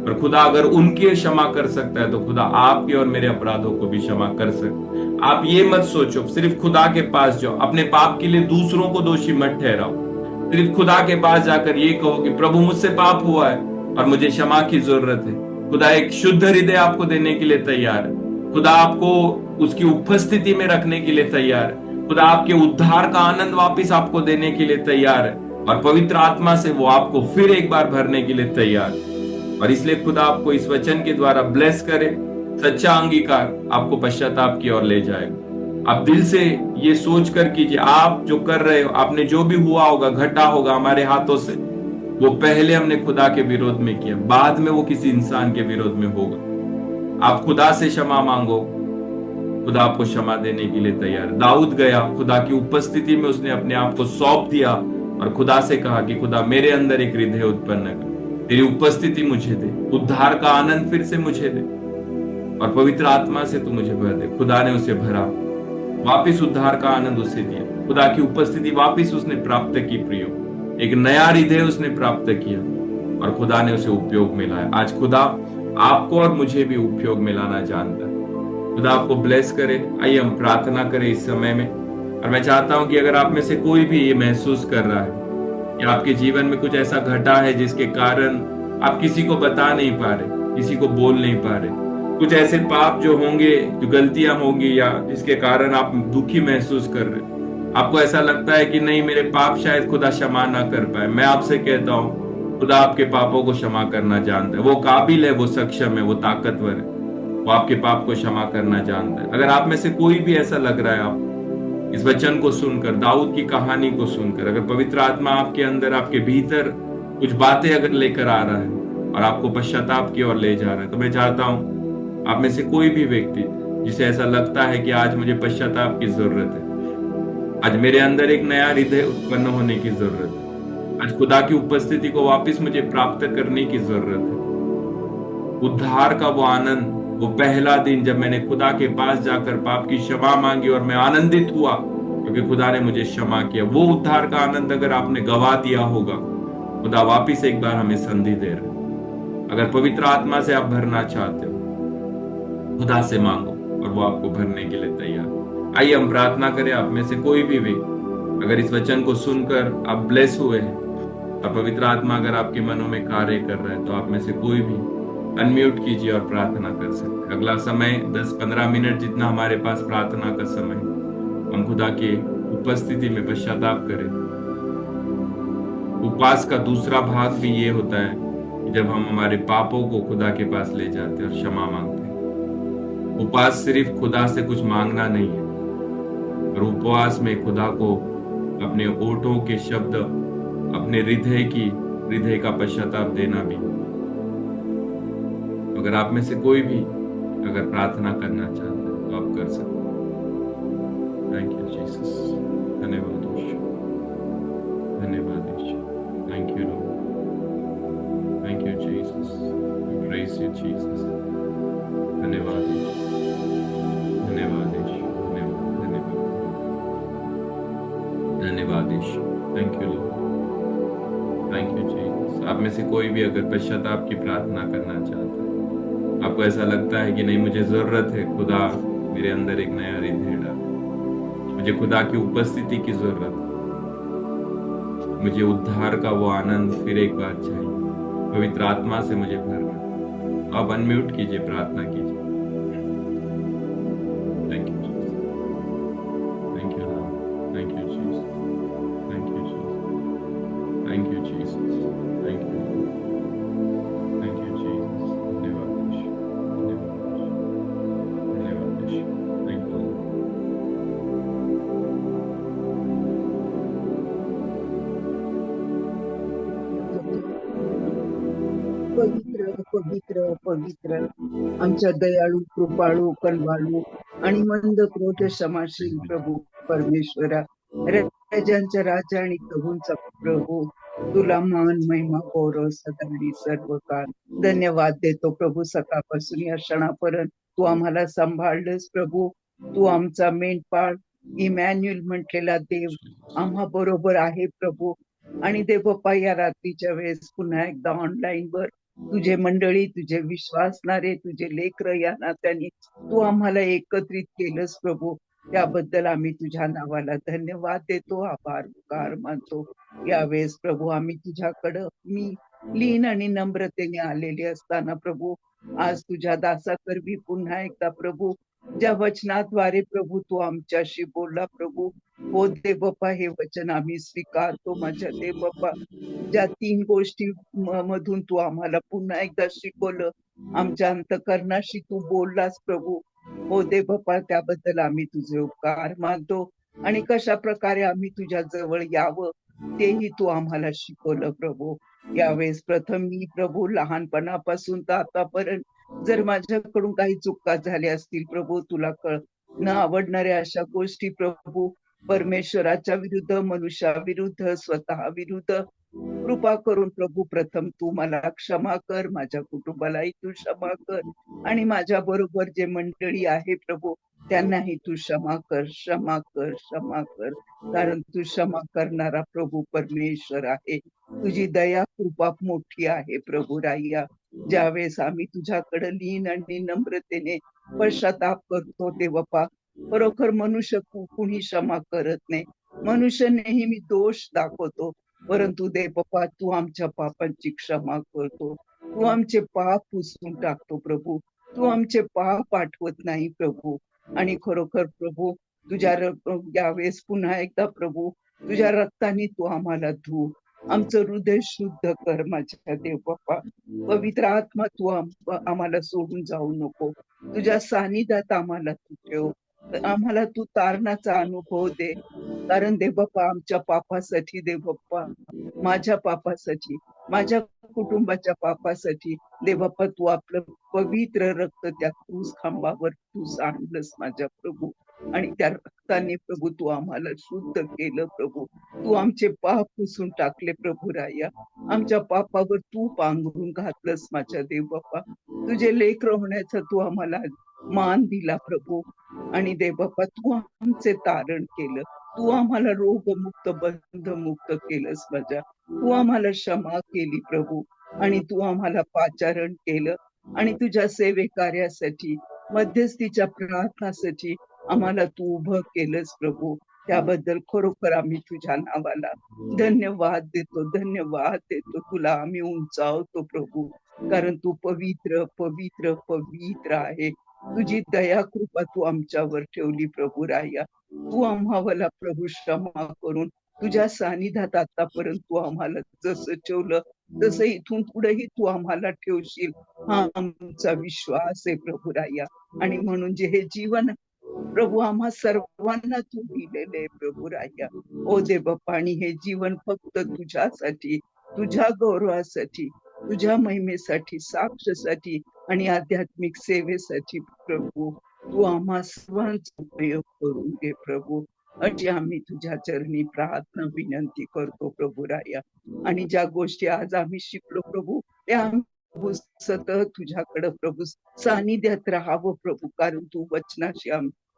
पर खुदा अगर उनके क्षमा कर सकता है तो खुदा आपके और मेरे अपराधों को भी क्षमा कर सकता है। आप ये मत सोचो, सिर्फ खुदा के पास जाओ, अपने पाप के लिए दूसरों को दोषी मत ठहराओ। सिर्फ खुदा के पास जाकर ये कहो कि प्रभु मुझसे पाप हुआ है और मुझे क्षमा की जरूरत है। खुदा एक शुद्ध हृदय आपको देने के लिए तैयार है। खुदा आपको उसकी उपस्थिति में रखने के लिए तैयार है। खुदा आपके उद्धार का आनंद वापिस आपको देने के लिए तैयार है और पवित्र आत्मा से वो आपको फिर एक बार भरने के लिए तैयार है। और इसलिए खुदा आपको इस वचन के द्वारा ब्लेस करे। सच्चा अंगीकार आपको पश्चाताप की ओर ले जाएगा। आप दिल से ये सोच कर कीजिए, आप जो कर रहे हो, आपने जो भी हुआ होगा, घटा होगा हमारे हाथों से, वो पहले हमने खुदा के विरोध में किया, बाद में वो किसी इंसान के विरोध में होगा। आप खुदा से क्षमा मांगो, खुदा आपको क्षमा देने के लिए तैयार। दाऊद गया, खुदा की उपस्थिति में उसने अपने आप को सौंप दिया और खुदा से कहा कि खुदा मेरे अंदर एक हृदय उत्पन्न कर, तेरी उपस्थिति मुझे दे, उद्धार का आनंद फिर से मुझे दे और पवित्र आत्मा से तू मुझे भर दे। खुदा ने उसे भरा वापिस उद्धार का आनंद उसे दिया, खुदा की उपस्थिति वापिस उसने प्राप्त की। प्रियो, एक नया हृदय उसने प्राप्त किया और खुदा ने उसे उपयोग में लाया। आज खुदा आपको और मुझे भी उपयोग में लाना जानता है। खुदा आपको ब्लेस करे। आइए हम प्रार्थना करें इस समय में। और मैं चाहता हूं कि अगर आप में से कोई भी ये महसूस कर रहा है कि आपके जीवन में कुछ ऐसा घटा है जिसके कारण आप किसी को बता नहीं पा रहे, किसी को बोल नहीं पा रहे, कुछ ऐसे पाप जो होंगे, जो गलतियां होंगी, या जिसके कारण आप दुखी महसूस कर रहे, आपको ऐसा लगता है कि नहीं, मेरे पाप शायद खुदा क्षमा ना कर पाए, मैं आपसे कहता हूं खुदा आपके पापों को क्षमा करना जानता है। वो काबिल है, वो सक्षम है, वो ताकतवर है, वो आपके पाप को क्षमा करना जानता है। अगर आप में से कोई भी ऐसा लग रहा है, आप इस वचन को सुनकर, दाऊद की कहानी को सुनकर, अगर पवित्र आत्मा आपके अंदर, आपके भीतर कुछ बातें अगर लेकर आ रहा है और आपको पश्चाताप की ओर ले जा रहा है, तो मैं चाहता हूं आप में से कोई भी व्यक्ति जिसे ऐसा लगता है कि आज मुझे पश्चाताप की जरूरत है, आज मेरे अंदर एक नया हृदय उत्पन्न होने की जरूरत है, आज खुदा की उपस्थिति को वापस मुझे प्राप्त करने की जरूरत है, उद्धार का वो आनंद, वो पहला दिन जब मैंने खुदा के पास जाकर पाप की क्षमा मांगी और मैं आनंदित हुआ क्योंकि खुदा ने मुझे क्षमा किया, वो उद्धार का आनंद अगर आपने गवा दिया होगा, खुदा वापिस एक बार हमें संधि दे रहे। अगर पवित्र आत्मा से आप भरना चाहते हो, खुदा से मांगो और वो आपको भरने के लिए तैयार। आइए हम प्रार्थना करें। आप में से कोई भी अगर इस वचन को सुनकर आप ब्लेस हुए हैं और पवित्र आत्मा अगर आपके मनों में कार्य कर रहा है, तो आप में से कोई भी अनम्यूट कीजिए और प्रार्थना कर सकते हैं। अगला समय 10-15 मिनट जितना हमारे पास प्रार्थना का समय, हम खुदा की उपस्थिति में पश्चाताप करें। उपवास का दूसरा भाग भी ये होता है कि जब हम हमारे पापों को खुदा के पास ले जाते हैं और क्षमा मांगते हैं। उपवास सिर्फ खुदा से कुछ मांगना नहीं है, और उपवास में खुदा को अपने ओठों के शब्द, अपने हृदय का पश्चाताप देना भी। अगर आप में से कोई भी अगर प्रार्थना करना चाहते हैं तो आप कर सकते हैं। थैंक यू जीसस, धन्यवाद ईश्वर, धन्यवाद ईश्वर, thank you Lord, thank you Jesus, we praise you Jesus, धन्यवाद ईश्वर, धन्यवाद ईश्वर, धन्यवाद ईश्वर, thank you Lord, thank you Jesus. आप में से कोई भी अगर पश्चाताप की प्रार्थना करना चाहता है, आपको ऐसा लगता है कि नहीं, मुझे जरूरत है खुदा मेरे अंदर एक नया हृदय डाल, मुझे खुदा की उपस्थिति की जरूरत है, मुझे उद्धार का वो आनंद फिर एक बार चाहिए, पवित्र आत्मा से मुझे भरना, आप अनम्यूट कीजिए, प्रार्थना कीजिए। Thank you Jesus, thank you Lord, thank you Jesus, thank you Jesus, thank you Jesus, thank you, thank you Jesus, धन्यवाद ईश्वर, धन्यवाद ईश्वर, थैंक यू। पवित्र पवित्र पवित्र आमच्या दयाळू, कृपाळू, कनवाळू आणि मंद क्रोध क्षमाशील प्रभू परमेश्वरा, राजांचा राजा आणि प्रभूंचा प्रभू, तुला मान, महिमा, गौरव सदा आणि सर्व काळ धन्यवाद देतो प्रभू। सकाळपासून या क्षणापर्यंत तू आम्हाला सांभाळलंस प्रभू। तू आमचा मेंढपाळ, इमॅन्युअल म्हटलेला देव आम्हा बरोबर आहे प्रभू। आणि देव बाप्पा, या रात्रीच्या वेळेस पुन्हा एकदा ऑनलाईन वर तुझे मंडळी, तुझे विश्वासणारे, तुझे लेकर या नात्याने तू आम्हाला एकत्रित केलंस प्रभू। त्याबद्दल आम्ही तुझ्या नावाला धन्यवाद देतो, आभार उपकार मानतो। यावेळेस प्रभू आम्ही तुझ्याकडं मी लीन आणि नम्रतेने आलेले असताना प्रभू, आज तुझ्या दासाकरवी पुन्हा एकदा प्रभू, ज्या वचनाद्वारे प्रभू तू आमच्याशी बोलला प्रभू, हो देव बाप्पा, हे वचन आम्ही स्वीकारतो माझ्या देव बाप्पा। ज्या 3 गोष्टी मधून तू आम्हाला पुन्हा एकदा शिकवलं, आमच्या अंतःकरणाशी तू बोललास प्रभू, हो देव बाप्पा, त्याबद्दल आम्ही तुझे उपकार मानतो। आणि कशा प्रकारे आम्ही तुझ्या जवळ यावं तेही तू आम्हाला शिकवलं प्रभू। यावेळेस प्रथम मी प्रभू, लहानपणापासून तर आतापर्यंत जर माझ्याकडून काही चुका झाल्या असतील प्रभू, तुला न आवडणाऱ्या अशा गोष्टी प्रभू, परमेश्वराच्या विरुद्ध, मनुष्याविरुद्ध, स्वतः विरुद्ध, कृपा करून प्रभू प्रथम तू मला क्षमा कर, माझ्या कुटुंबालाही तू क्षमा कर, आणि माझ्या बरोबर जे मंडळी आहे प्रभू त्यांनाही तू क्षमा कर, क्षमा कर, क्षमा कर. कारण तू क्षमा करणारा प्रभू परमेश्वर आहे. तुझी दया कृपा मोठी आहे प्रभू राया. ज्यावेळेस आम्ही तुझ्याकडे लीन आणि नम्रतेने पश्चाताप करतो तेव्हा खरोखर मनुष्य कुणी क्षमा करत नाही. मनुष्य नेहमी दोष दाखवतो, परंतु बाप्पा तू आमच्या पापांची क्षमा करतो. तू आमचे पाप पुसून टाकतो प्रभू. तू आमचे पाप आठवत नाही प्रभू. आणि खरोखर प्रभू यावेळेस पुन्हा एकदा प्रभू तुझ्या रक्ताने तू आम्हाला धू. आमचं हृदय शुद्ध कर माझ्या देव बाप्पा. पवित्र आत्मा तू आम्हाला सोडून जाऊ नको. तुझ्या सानिध्यात आम्हाला तू ठेव. आम्हाला तू तारणाचा अनुभव दे. कारण देव बाप्पा आमच्या पापासाठी देव बाप्पा, माझ्या पापासाठी, माझ्या कुटुंबाच्या पापासाठी देव बाप्पा तू आपलं पवित्र रक्त त्या क्रूस खांबावर तू सांडलंस माझ्या प्रभू. आणि त्या रक्ताने प्रभू तू आम्हाला शुद्ध केलं प्रभू. तू आमचे पाप पुसून टाकले प्रभू राया. आमच्या पापावर तू पांघरून घातलंस माझ्या देव बाप्पा. तुझे लेकरं होण्याचा तू आम्हाला मान दिला प्रभू. आणि देव बाप्पा तू आमचे तारण केलं. तू आम्हाला रोगमुक्त बंधमुक्त केलंस माझ्या. तू आम्हाला क्षमा केली प्रभू. आणि तू आम्हाला पाचारण केलं. आणि तुझ्या सेवे कार्यासाठी, मध्यस्थीच्या प्रार्थनासाठी आम्हाला तू उभं केलंस प्रभू. त्याबद्दल खरोखर आम्ही तुझ्या नावाला धन्यवाद देतो, धन्यवाद देतो. तुला आम्ही उंचावतो प्रभू. कारण तू पवित्र पवित्र पवित्र आहे. तुझी दया कृपा तू आमच्यावर ठेवली प्रभू राया. तू आम्हाला प्रभू क्षमा करून तुझ्या सानिध्यात आतापर्यंत तू आम्हाला जसं ठेवलं तसं इथून पुढेही तू आम्हाला ठेवशील हा आमचा विश्वास आहे प्रभू राया. आणि म्हणजे जे हे जीवन प्रभू आम्हा सर्वांना तू दिलेले आहे प्रभू राया. ओ देव बाप्पा, आणि हे जीवन फक्त तुझ्यासाठी, तुझ्या गौरवासाठी, तुझ्या महिमेसाठी, साक्षसाठी आणि आध्यात्मिक सेवेसाठी प्रभू तू आम्हा सर्वांचा उपयोग करून घे प्रभू. अशी आम्ही तुझ्या चरणी प्रार्थना विनंती करतो प्रभू राया. आणि ज्या गोष्टी आज आम्ही शिकलो प्रभू त्या प्रभू सतत तुझ्याकडे प्रभू सानिध्यात राहावं प्रभू. कारण तू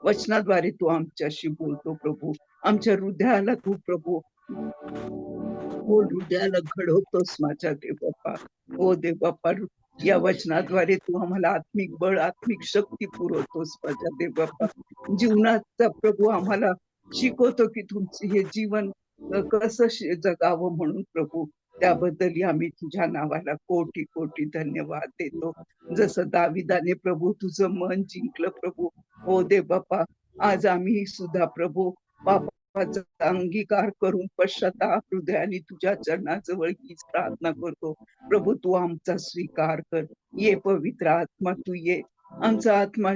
वचनाद्वारे तू आमच्याशी बोलतो प्रभू. आमच्या हृदयाला तू प्रभू हृदयाला घडवतोस माझ्या देव बाप्पा. ओ देव बाप्पा, या वचनाद्वारे तू आम्हाला आत्मिक बळ, आत्मिक शक्ती पुरवतोस माझ्या देव बाप्पा. जीवनाचा प्रभू आम्हाला शिकवतो की तुमचे हे जीवन कसं जगावं म्हणून प्रभू. त्याबद्दल आम्ही तुझ्या नावाला कोटी कोटी धन्यवाद देतो. जसं दाविदाने प्रभू तुझं मन जिंकलं प्रभू. हो देव बाप्पा, आज आम्ही सुद्धा प्रभू पापाचा अंगीकार करून पश्चाताप हृदयाने तुझ्या चरणाजवळ हीच प्रार्थना करतो प्रभू. तू आमचा स्वीकार कर. ये पवित्र आत्मा तू ये. आमचा आत्मा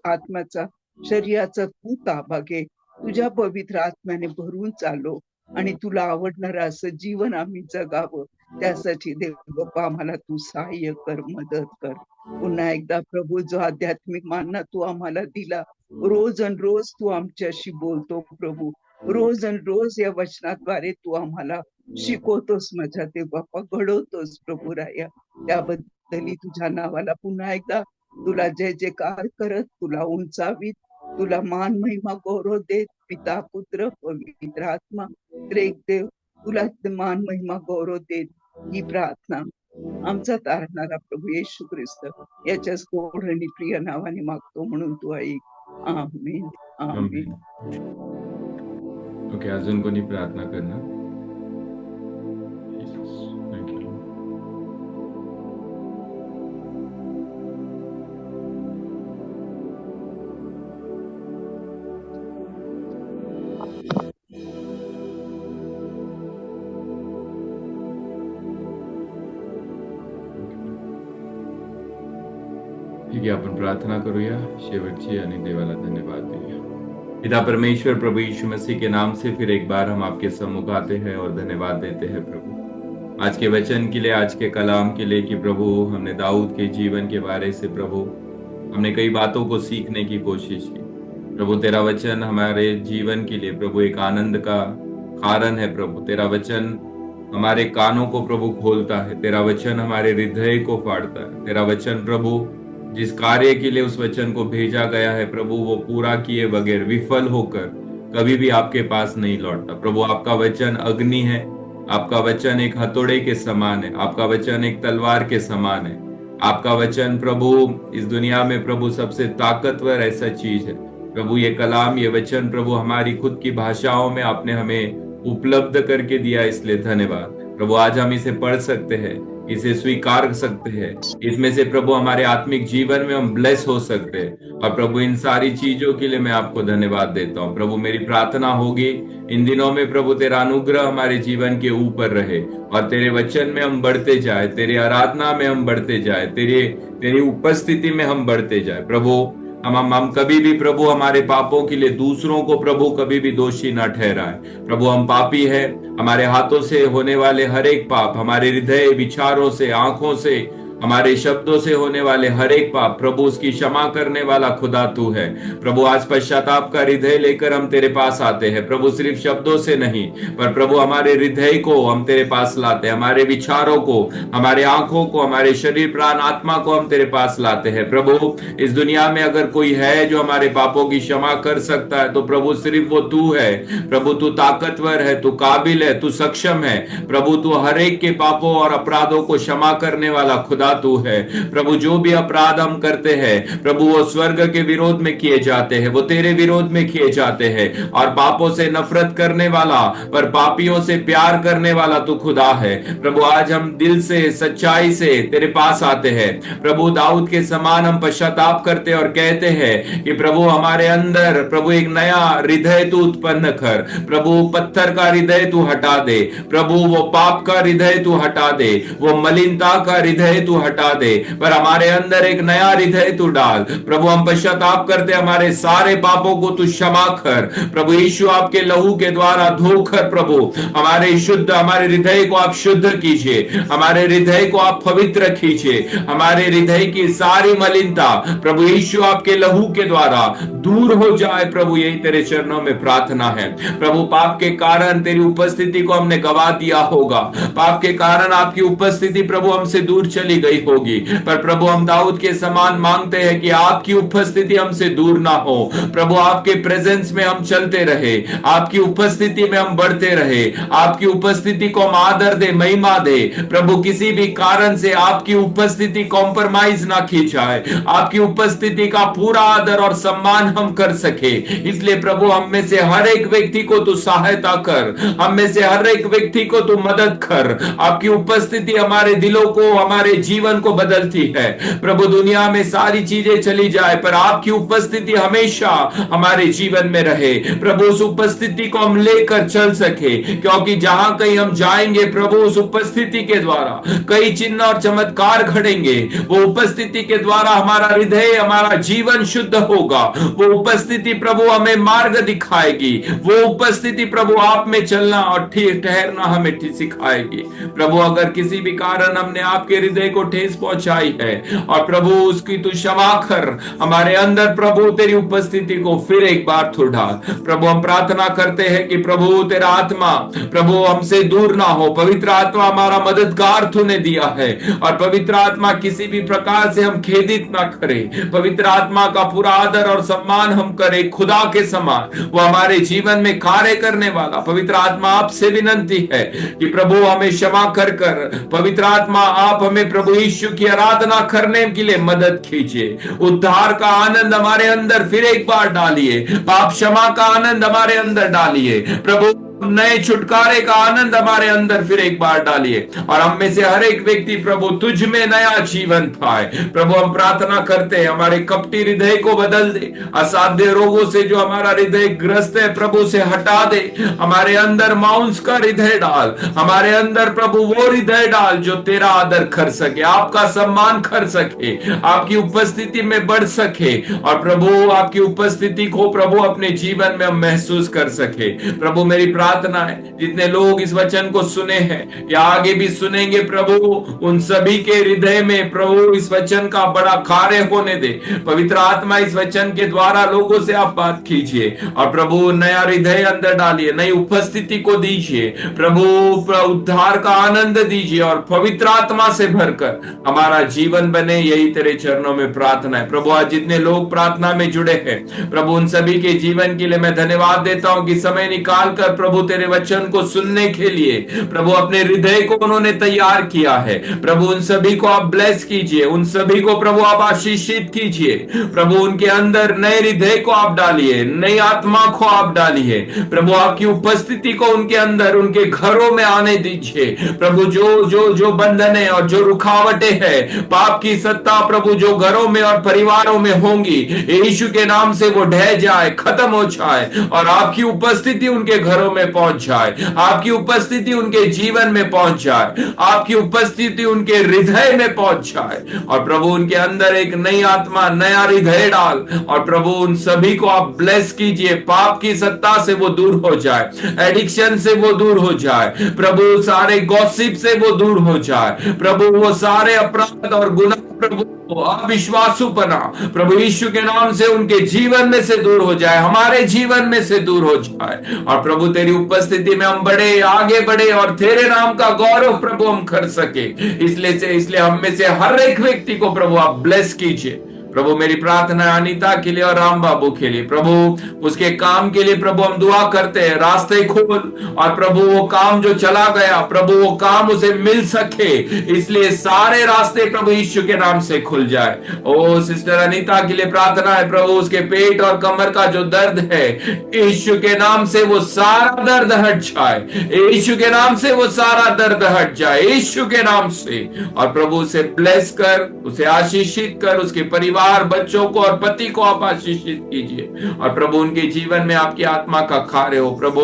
आत्म्याचा शरीराचा तू ताबा घे. तुझ्या पवित्र आत्म्याने भरून चालो आणि तुला आवडणारं असं जीवन आम्ही जगावं. त्यासाठी देव बाप्पा आम्हाला तू सहाय्य कर, मदत कर. पुन्हा एकदा प्रभू जो आध्यात्मिक मानना तू आम्हाला दिला, रोज आणि रोज तू आमच्याशी बोलतो प्रभू. रोज आणि रोज या वचनाद्वारे तू आम्हाला शिकवतोस माझ्या देव बाप्पा, घडवतोस प्रभू राया. त्याबद्दल तुझ्या नावाला पुन्हा एकदा तुला जय जयकार करत तुला उंचावीत, तुला मान महिमा गौरव देत पिता पुत्र पवित्र आत्मा त्रेक देव तुला मान महिमा गौरव देत ही प्रार्थना आमचा तारणारा प्रभू येशू ख्रिस्त याच्याच गोड आणि प्रिय नावाने मागतो म्हणून तू ऐक. आमीन आमीन. ओके, अजून कोणी प्रार्थना करणार? ठीक आहे, आपण प्रार्थना करूया शेवटची आणि देवाला धन्यवाद देऊया. पिता परमेश्वर, प्रभु यीशु मसीह के नाम से फिर एक बार हम आपके सम्मुख आते हैं और धन्यवाद देते हैं प्रभु, आज के वचन के लिए, आज के कलाम के लिए कि प्रभु हमने दाऊद के जीवन के बारे से प्रभु हमने कई बातों को सीखने की कोशिश की प्रभु। तेरा वचन हमारे जीवन के लिए प्रभु एक आनंद का कारण है प्रभु। तेरा वचन हमारे कानों को प्रभु खोलता है, तेरा वचन हमारे हृदय को फाड़ता है। तेरा वचन प्रभु जिस कार्य के लिए उस वचन को भेजा गया है प्रभु, वो पूरा किए बगैर विफल होकर कभी भी आपके पास नहीं लौटता। प्रभु आपका वचन अग्नि है, आपका वचन एक हथौड़े के समान है, आपका वचन एक तलवार के समान है। आपका वचन प्रभु इस दुनिया में प्रभु सबसे ताकतवर ऐसा चीज है। प्रभु ये कलाम, ये वचन प्रभु हमारी खुद की भाषाओं में आपने हमें उपलब्ध करके दिया, इसलिए धन्यवाद। प्रभु आज हम इसे पढ़ सकते हैं, इसे स्वीकार कर सकते हैं, इसमें से प्रभु हमारे आत्मिक जीवन में हम ब्लेस हो सकते हैं। और प्रभु इन सारी चीजों के लिए मैं आपको धन्यवाद देता हूँ। प्रभु मेरी प्रार्थना होगी इन दिनों में प्रभु तेरा अनुग्रह हमारे जीवन के ऊपर रहे और तेरे वचन में हम बढ़ते जाए, तेरे आराधना में हम बढ़ते जाए, तेरी उपस्थिति में हम बढ़ते जाए। प्रभु हम कभी भी प्रभु हमारे पापों के लिए दूसरों को प्रभु कभी भी दोषी ना ठहराए। प्रभु हम पापी है, हमारे हाथों से होने वाले हर एक पाप, हमारे हृदय विचारों से, आंखों से, हमारे शब्दों से होने वाले हर एक पाप प्रभु उसकी क्षमा करने वाला खुदा तू है। प्रभु आज पश्चाताप का हृदय लेकर हम तेरे पास आते हैं प्रभु, सिर्फ शब्दों से नहीं पर प्रभु हमारे हृदय को हम तेरे पास लाते हैं, हमारे विचारों को, हमारे आंखों को, हमारे शरीर प्राण आत्मा को हम तेरे पास लाते हैं। प्रभु इस दुनिया में अगर कोई है जो हमारे पापों की क्षमा कर सकता है तो प्रभु सिर्फ वो तू है। प्रभु तू ताकतवर है, तू काबिल है, तू सक्षम है। प्रभु तू हर एक के पापों और अपराधों को क्षमा करने वाला खुदा तू है। प्रभु जो भी अपराध हम करते हैं प्रभु वो स्वर्ग के विरोध में किए जाते हैं, वो तेरे विरोध में किए जाते हैं। और पापों से नफरत करने वाला पर पापियों से प्यार करने वाला तू खुदा है। प्रभु आज हम दिल से सच्चाई से तेरे पास आते हैं प्रभु, दाऊद के समान हम पश्चाताप करते और कहते हैं कि प्रभु हमारे अंदर प्रभु एक नया हृदय तू उत्पन्न कर। प्रभु पत्थर का हृदय तू हटा दे, प्रभु वो पाप का हृदय तू हटा दे, वो मलिनता का हृदय तू हटा दे, पर हमारे अंदर एक नया हृदय तू डाल। प्रभु हम पश्चाताप करते, हमारे सारे पापों को तू क्षमा कर। प्रभु यीशु आपके लहू के द्वारा धोकर प्रभु हमारे हृदय को आप शुद्ध कीजिए, हमारे हृदय को आप पवित्र कीजिए, हमारे हृदय की सारी मलिनता प्रभु यीशु आपके लहू के द्वारा दूर हो जाए। प्रभु यही तेरे चरणों में प्रार्थना है। प्रभु पाप के कारण तेरी उपस्थिति को हमने गवा दिया होगा, पाप के कारण आपकी उपस्थिति प्रभु हमसे दूर चली गई होगी, पर प्रभु हम दाऊद के समान मांगते हैं कि आपकी उपस्थिति हमसे दूर ना हो। प्रभु आपके प्रेजेंस में हम चलते रहे, आपकी उपस्थिति में हम बढ़ते रहे, आपकी उपस्थिति को हम आदर दे, महिमा दे। प्रभु किसी भी कारण से आपकी उपस्थिति कॉम्प्रोमाइज ना की जाए, आपकी उपस्थिति का पूरा आदर और सम्मान हम कर सके। इसलिए प्रभु हम में से हर एक व्यक्ति को तू सहायता कर, हम में से हर एक व्यक्ति को तू मदद कर। आपकी उपस्थिति हमारे दिलों को, हमारे जीवन को बदलती है। प्रभु दुनिया में सारी चीजें चली जाए पर आपकी उपस्थिति हमेशा हमारे जीवन में रहे। प्रभु उस उपस्थिति को हम लेकर चल सके, क्योंकि जहां कहीं हम जाएंगे प्रभु उस उपस्थिति के द्वारा कई चिन्ह और चमत्कार घटेंगे। वो उपस्थिति के द्वारा हमारा हृदय, हमारा जीवन शुद्ध होगा। वो उपस्थिति प्रभु हमें मार्ग दिखाएगी, वो उपस्थिति प्रभु आप में चलना और ठीक ठहरना हमें सिखाएगी। प्रभु अगर किसी भी कारण हमने आपके हृदय को ठेस पहुंचाई है और प्रभु उसकी तू क्षमा कर, हमारे अंदर प्रभु तेरी उपस्थिति को फिर एक बार तू डाल। प्रभु हम प्रार्थना करते हैं कि प्रभु तेरा आत्मा प्रभु हमसे दूर ना हो। पवित्र आत्मा हमारा मददगार तूने दिया है और पवित्र आत्मा किसी भी प्रकार से हम खेदित ना करे। पवित्र आत्मा का पूरा आदर और सम्मान हम करें खुदा के समान, वो हमारे जीवन में कार्य करने वाला। पवित्र आत्मा आपसे विनंती है कि प्रभु हमें क्षमा कर पवित्र आत्मा आप हमें प्रभु यीशु की आराधना करने के लिए मदद कीजिए। उद्धार का आनंद हमारे अंदर फिर एक बार डालिए, पाप क्षमा का आनंद हमारे अंदर डालिए। प्रभु नए छुटकारे का आनंद हमारे अंदर फिर एक बार डालिए और हम में से हर एक व्यक्ति प्रभु तुझ में नया जीवन पाए। प्रभु हम प्रार्थना करते हैं हमारे कपटी हृदय को बदल दे, असाध्य रोगों से जो हमारा हृदय ग्रस्त है प्रभु से हटा दे। हमारे अंदर मांस का हृदय डाल, हमारे अंदर प्रभु वो हृदय डाल जो तेरा आदर कर सके, आपका सम्मान कर सके, आपकी उपस्थिति में बढ़ सके और प्रभु आपकी उपस्थिति को प्रभु अपने जीवन में हम महसूस कर सके। प्रभु मेरी प्रार्थना है जितने लोग इस वचन को सुने हैं या आगे भी सुनेंगे प्रभु, उन सभी के हृदय में प्रभु इस वचन का बड़ा कार्य होने दे। पवित्र आत्मा इस वचन के द्वारा लोगों से आप बात कीजिए और प्रभु नया हृदय अंदर डालिए, नई उपस्थिति को दीजिए प्रभु, उद्धार का आनंद दीजिए और पवित्र आत्मा से भरकर हमारा जीवन बने, यही तेरे चरणों में प्रार्थना है प्रभु। आज जितने लोग प्रार्थना में जुड़े हैं प्रभु, उन सभी के जीवन के लिए मैं धन्यवाद देता हूं कि समय निकाल कर प्रभु तेरे वचन को सुनने के लिए प्रभु अपने हृदय को उन्होंने तैयार किया है प्रभु। उन सभी को आप ब्लेस कीजिए, उन सभी को प्रभु आप आशीषित कीजिए प्रभु। उनके अंदर नए हृदय को आप डालिए, नई आत्मा को आप डालिए प्रभु। आपकी उपस्थिति को उनके अंदर, उनके घरों में आने दीजिए प्रभु। जो बंधन है और जो रुकावटें हैं, पाप की सत्ता प्रभु जो घरों में और परिवारों में होंगी, यीशु के नाम से वो ढह जाए, खत्म हो जाए और आपकी उपस्थिति उनके घरों में पहुंच जाए, आपकी उपस्थिति उनके जीवन में पहुंच जाए, आपकी उपस्थिति उनके हृदय में पहुंच जाए और प्रभु उनके अंदर एक नई आत्मा, नया हृदय डाल और प्रभु उन सभी को आप ब्लेस कीजिए। पाप की सत्ता से वो दूर हो जाए, एडिक्शन से वो दूर हो जाए प्रभु, सारे गॉसिप से वो दूर हो जाए प्रभु, वो सारे अपराध और गुनाह प्रभु, अविश्वासूपना प्रभु यीशु के नाम से उनके जीवन में से दूर हो जाए, हमारे जीवन में से दूर हो जाए और प्रभु तेरी उपस्थिति में हम बढ़े, आगे बढ़े और तेरे नाम का गौरव प्रभु हम कर सके। इसलिए हम में से हर एक व्यक्ति को प्रभु आप ब्लेस कीजिए प्रभु। मेरी प्रार्थना अनीता के लिए और राम बाबू के लिए प्रभु, उसके काम के लिए प्रभु हम दुआ करते हैं, रास्ते खोल और प्रभु वो काम जो चला गया प्रभु वो काम उसे मिल सके, इसलिए सारे रास्ते प्रभु यीशु के नाम से खुल जाए। ओ सिस्टर अनीता के लिए प्रार्थना है प्रभु, उसके पेट और कमर का जो दर्द है यीशु के नाम से वो सारा दर्द हट जाए, यीशु के नाम से वो सारा दर्द हट जाए, यीशु के नाम से। और प्रभु उसे ब्लेस कर, उसे आशीषित कर, उसके परिवार, बच्चों को और पति को आप आशीषित कीजिए और प्रभु उनके जीवन में आपकी आत्मा का कार्य हो प्रभु।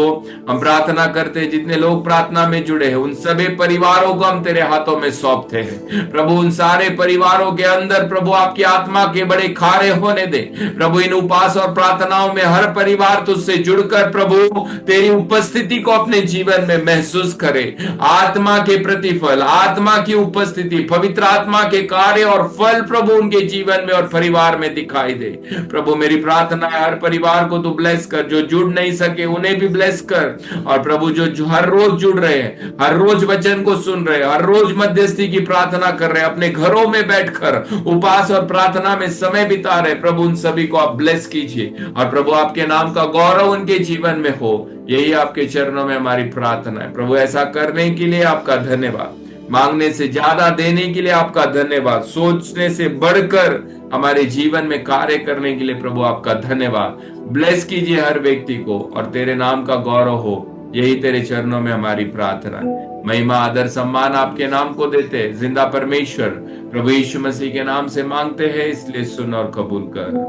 हम प्रार्थना करते हैं जितने लोग प्रार्थना में जुड़े हैं उन सभी परिवारों को हम तेरे हाथों में सौंपते हैं प्रभु। उन सारे परिवारों के अंदर प्रभु आपकी आत्मा के बड़े कार्य होने दे प्रभु। इन उपास और प्रार्थनाओं में हर परिवार तुझसे जुड़कर प्रभु तेरी उपस्थिति को अपने जीवन में महसूस करे, आत्मा के प्रतिफल, आत्मा की उपस्थिति, पवित्र आत्मा के कार्य और फल प्रभु उनके जीवन में और परिवार में दिखाई दे प्रभु। मेरी प्रार्थना है हर परिवार को तू ब्लेस कर, जो जुड़ नहीं सके उन्हें भी ब्लेस कर और प्रभु जो हर रोज जुड़ रहे हैं, हर रोज वचन को सुन रहे हैं, हर रोज मध्यस्थी की प्रार्थना कर रहे हैं, अपने घरों में बैठकर उपास और प्रार्थना में समय बिता रहे प्रभु, उन सभी को आप ब्लेस कीजिए और प्रभु आपके नाम का गौरव उनके जीवन में हो, यही आपके चरणों में हमारी प्रार्थना है प्रभु। ऐसा करने के लिए आपका धन्यवाद, मांगने से ज्यादा देने के लिए आपका धन्यवाद, सोचने से बढ़कर हमारे जीवन में कार्य करने के लिए प्रभु आपका धन्यवाद। ब्लेस कीजिए हर व्यक्ति को और तेरे नाम का गौरव हो, यही तेरे चरणों में हमारी प्रार्थना है। महिमा आदर सम्मान आपके नाम को देते हैं, जिंदा परमेश्वर प्रभु यीशु मसीह के नाम से मांगते हैं, इसलिए सुन और कबूल कर।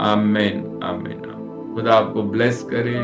आमीन आमीन। खुदा आपको ब्लेस करे।